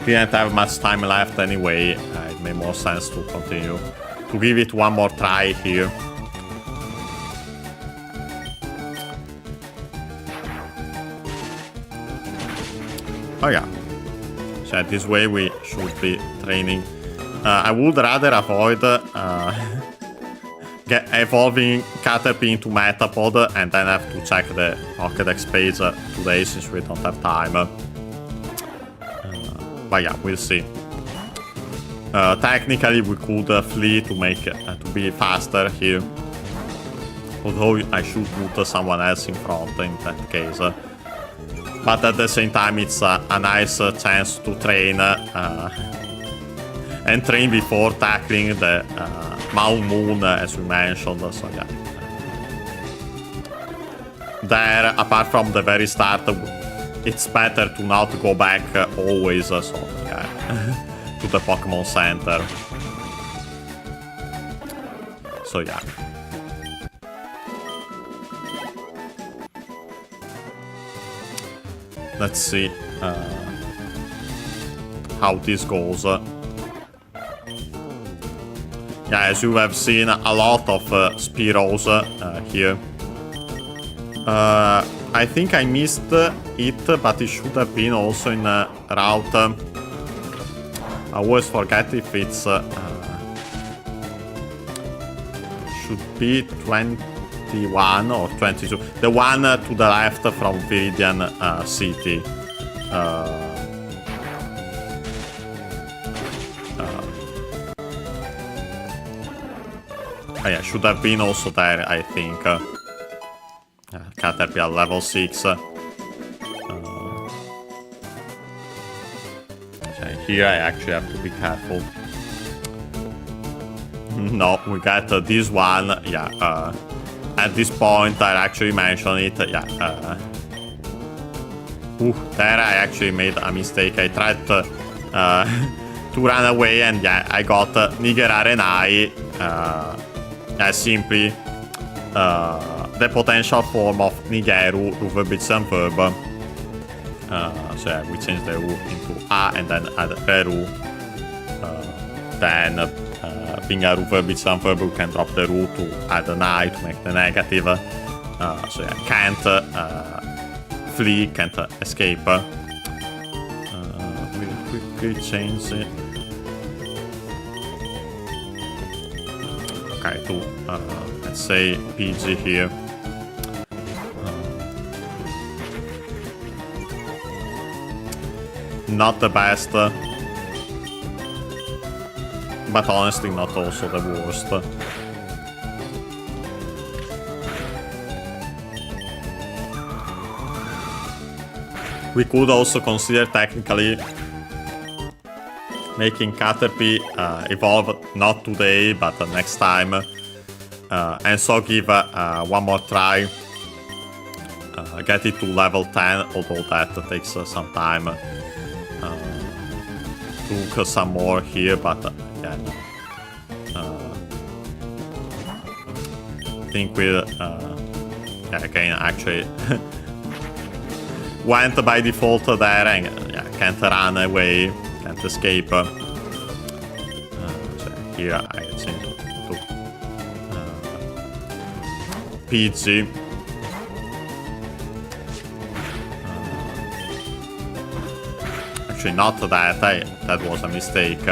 didn't have much time left anyway, it made more sense to continue. To give it one more try here. Oh yeah, so this way we should be training. I would rather avoid evolving Caterpie into Metapod and then have to check the Pokédex page today since we don't have time. But yeah, we'll see. Technically we could flee to make to be faster here. Although I should put someone else in front in that case. But at the same time, it's a nice chance to train and train before tackling the Mount Moon, as we mentioned. So yeah, there, apart from the very start, it's better to not go back always. So yeah, to the Pokemon Center. So yeah. Let's see how this goes. Yeah, as you have seen, a lot of Spearows here. I think I missed it, but it should have been also in route. I always forget if it's should be 21 or 22. The one to the left from Viridian City. Yeah, should have been also there, I think. Caterpie at level 6. Here I actually have to be careful. No, we got this one. Yeah, at this point I actually mentioned it. Yeah. There I actually made a mistake. I tried to run away and yeah, I got Nigerarenai. Simply the potential form of Nigeru, Ruverbits and Verb. So yeah, we changed the U into A and then add Reru. Then being a Ruverbits and Verb, we can drop the Ru to add an I to make the negative. So yeah, can't flee, can't escape. We'll quickly change it. Okay, to let's say PG here. Not the best, but honestly not also the worst. We could also consider technically making Caterpie evolve not today but next time, and so give one more try, get it to level 10, although that takes some time. Took some more here, but yeah, I think we'll yeah, again actually went by default there and yeah, can't run away, can't escape. So here I change to PG. Actually, not that, that was a mistake.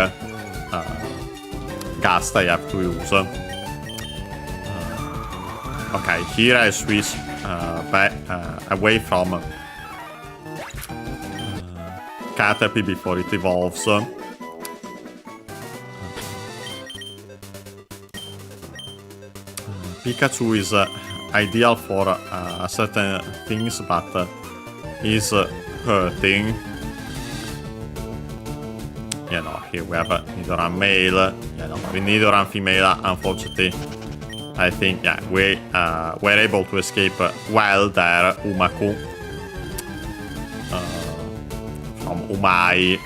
Gast I have to use. Okay, here I switch back away from Caterpie before it evolves. Pikachu is ideal for certain things, but is hurting. You know, here we have Nidoran male. You know, with Nidoran female, unfortunately, I think yeah we were able to escape well there. Umaku from Umai,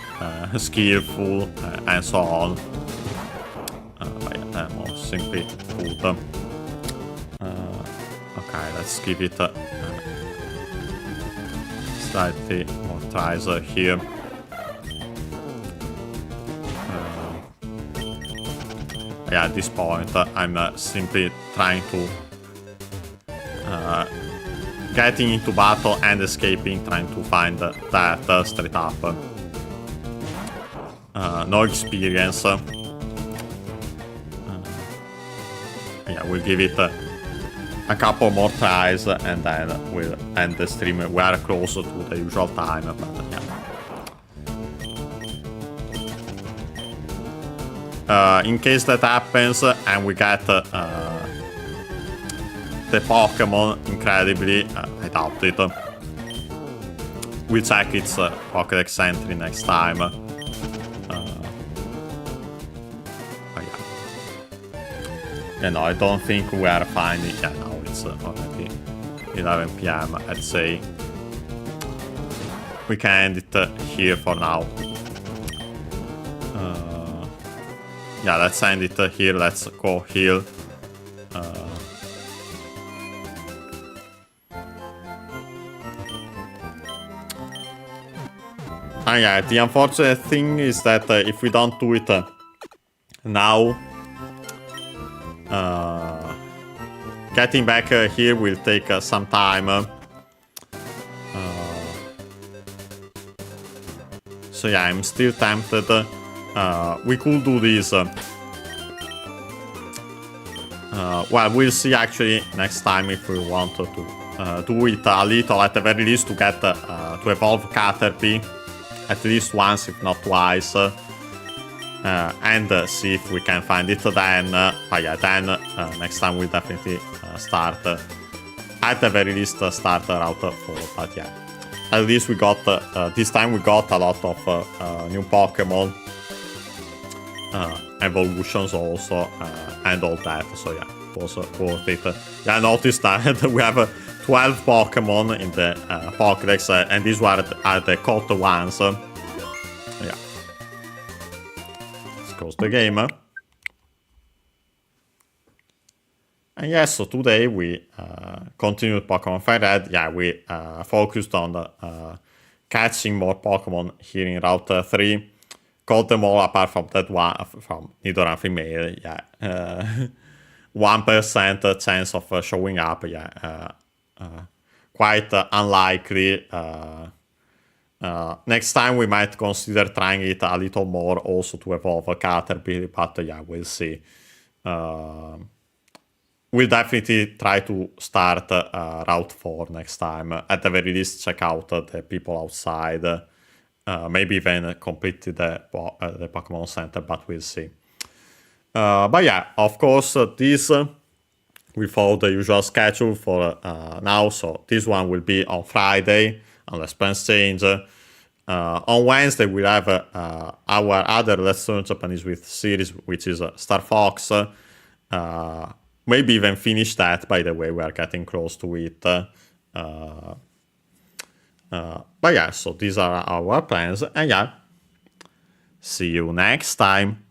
skillful and so on. But yeah, more simply good. Okay, let's give it slightly more tries here. Yeah, at this point, I'm simply trying to getting into battle and escaping, trying to find that straight up. No experience. Yeah, we'll give it a couple more tries and then we'll end the stream. We are closer to the usual time, but yeah. In case that happens and we get the Pokémon, incredibly, I doubt it. We'll check its Pokédex entry next time. But yeah. You know, I don't think we are finding. Yeah, now it's already 11 PM, I'd say. We can end it here for now. Yeah, let's end it here. Let's go heal. And yeah, the unfortunate thing is that if we don't do it now, getting back here will take some time. So yeah, I'm still tempted. We could do this. Well, we'll see actually next time if we want to do it a little, at the very least, to get to evolve Caterpie at least once, if not twice, and see if we can find it then. But yeah, then next time we'll definitely start, at the very least, start Route 4. But yeah, at least we got, this time we got a lot of new Pokemon. Evolutions also, and all that, so yeah, it was worth it. Yeah, I noticed that we have 12 Pokemon in the Pokédex, and these are the caught ones. Yeah. Let's close the game. And yes, so today we continued Pokémon FireRed. Yeah, we focused on catching more Pokemon here in Route 3. Caught them all apart from that one, from Nidoran female, yeah. 1% chance of showing up, yeah. Quite unlikely. Next time we might consider trying it a little more also to evolve a Caterpie, but yeah, we'll see. We'll definitely try to start Route 4 next time. At the very least, check out the people outside. Maybe even complete the Pokemon Center, but we'll see. But yeah, of course, this will follow the usual schedule for now. So this one will be on Friday, unless plans change. On Wednesday, we'll have our other Let's Learn Japanese with series, which is Star Fox. Maybe even finish that, by the way, we are getting close to it. But yeah, so these are our plans, and yeah, see you next time.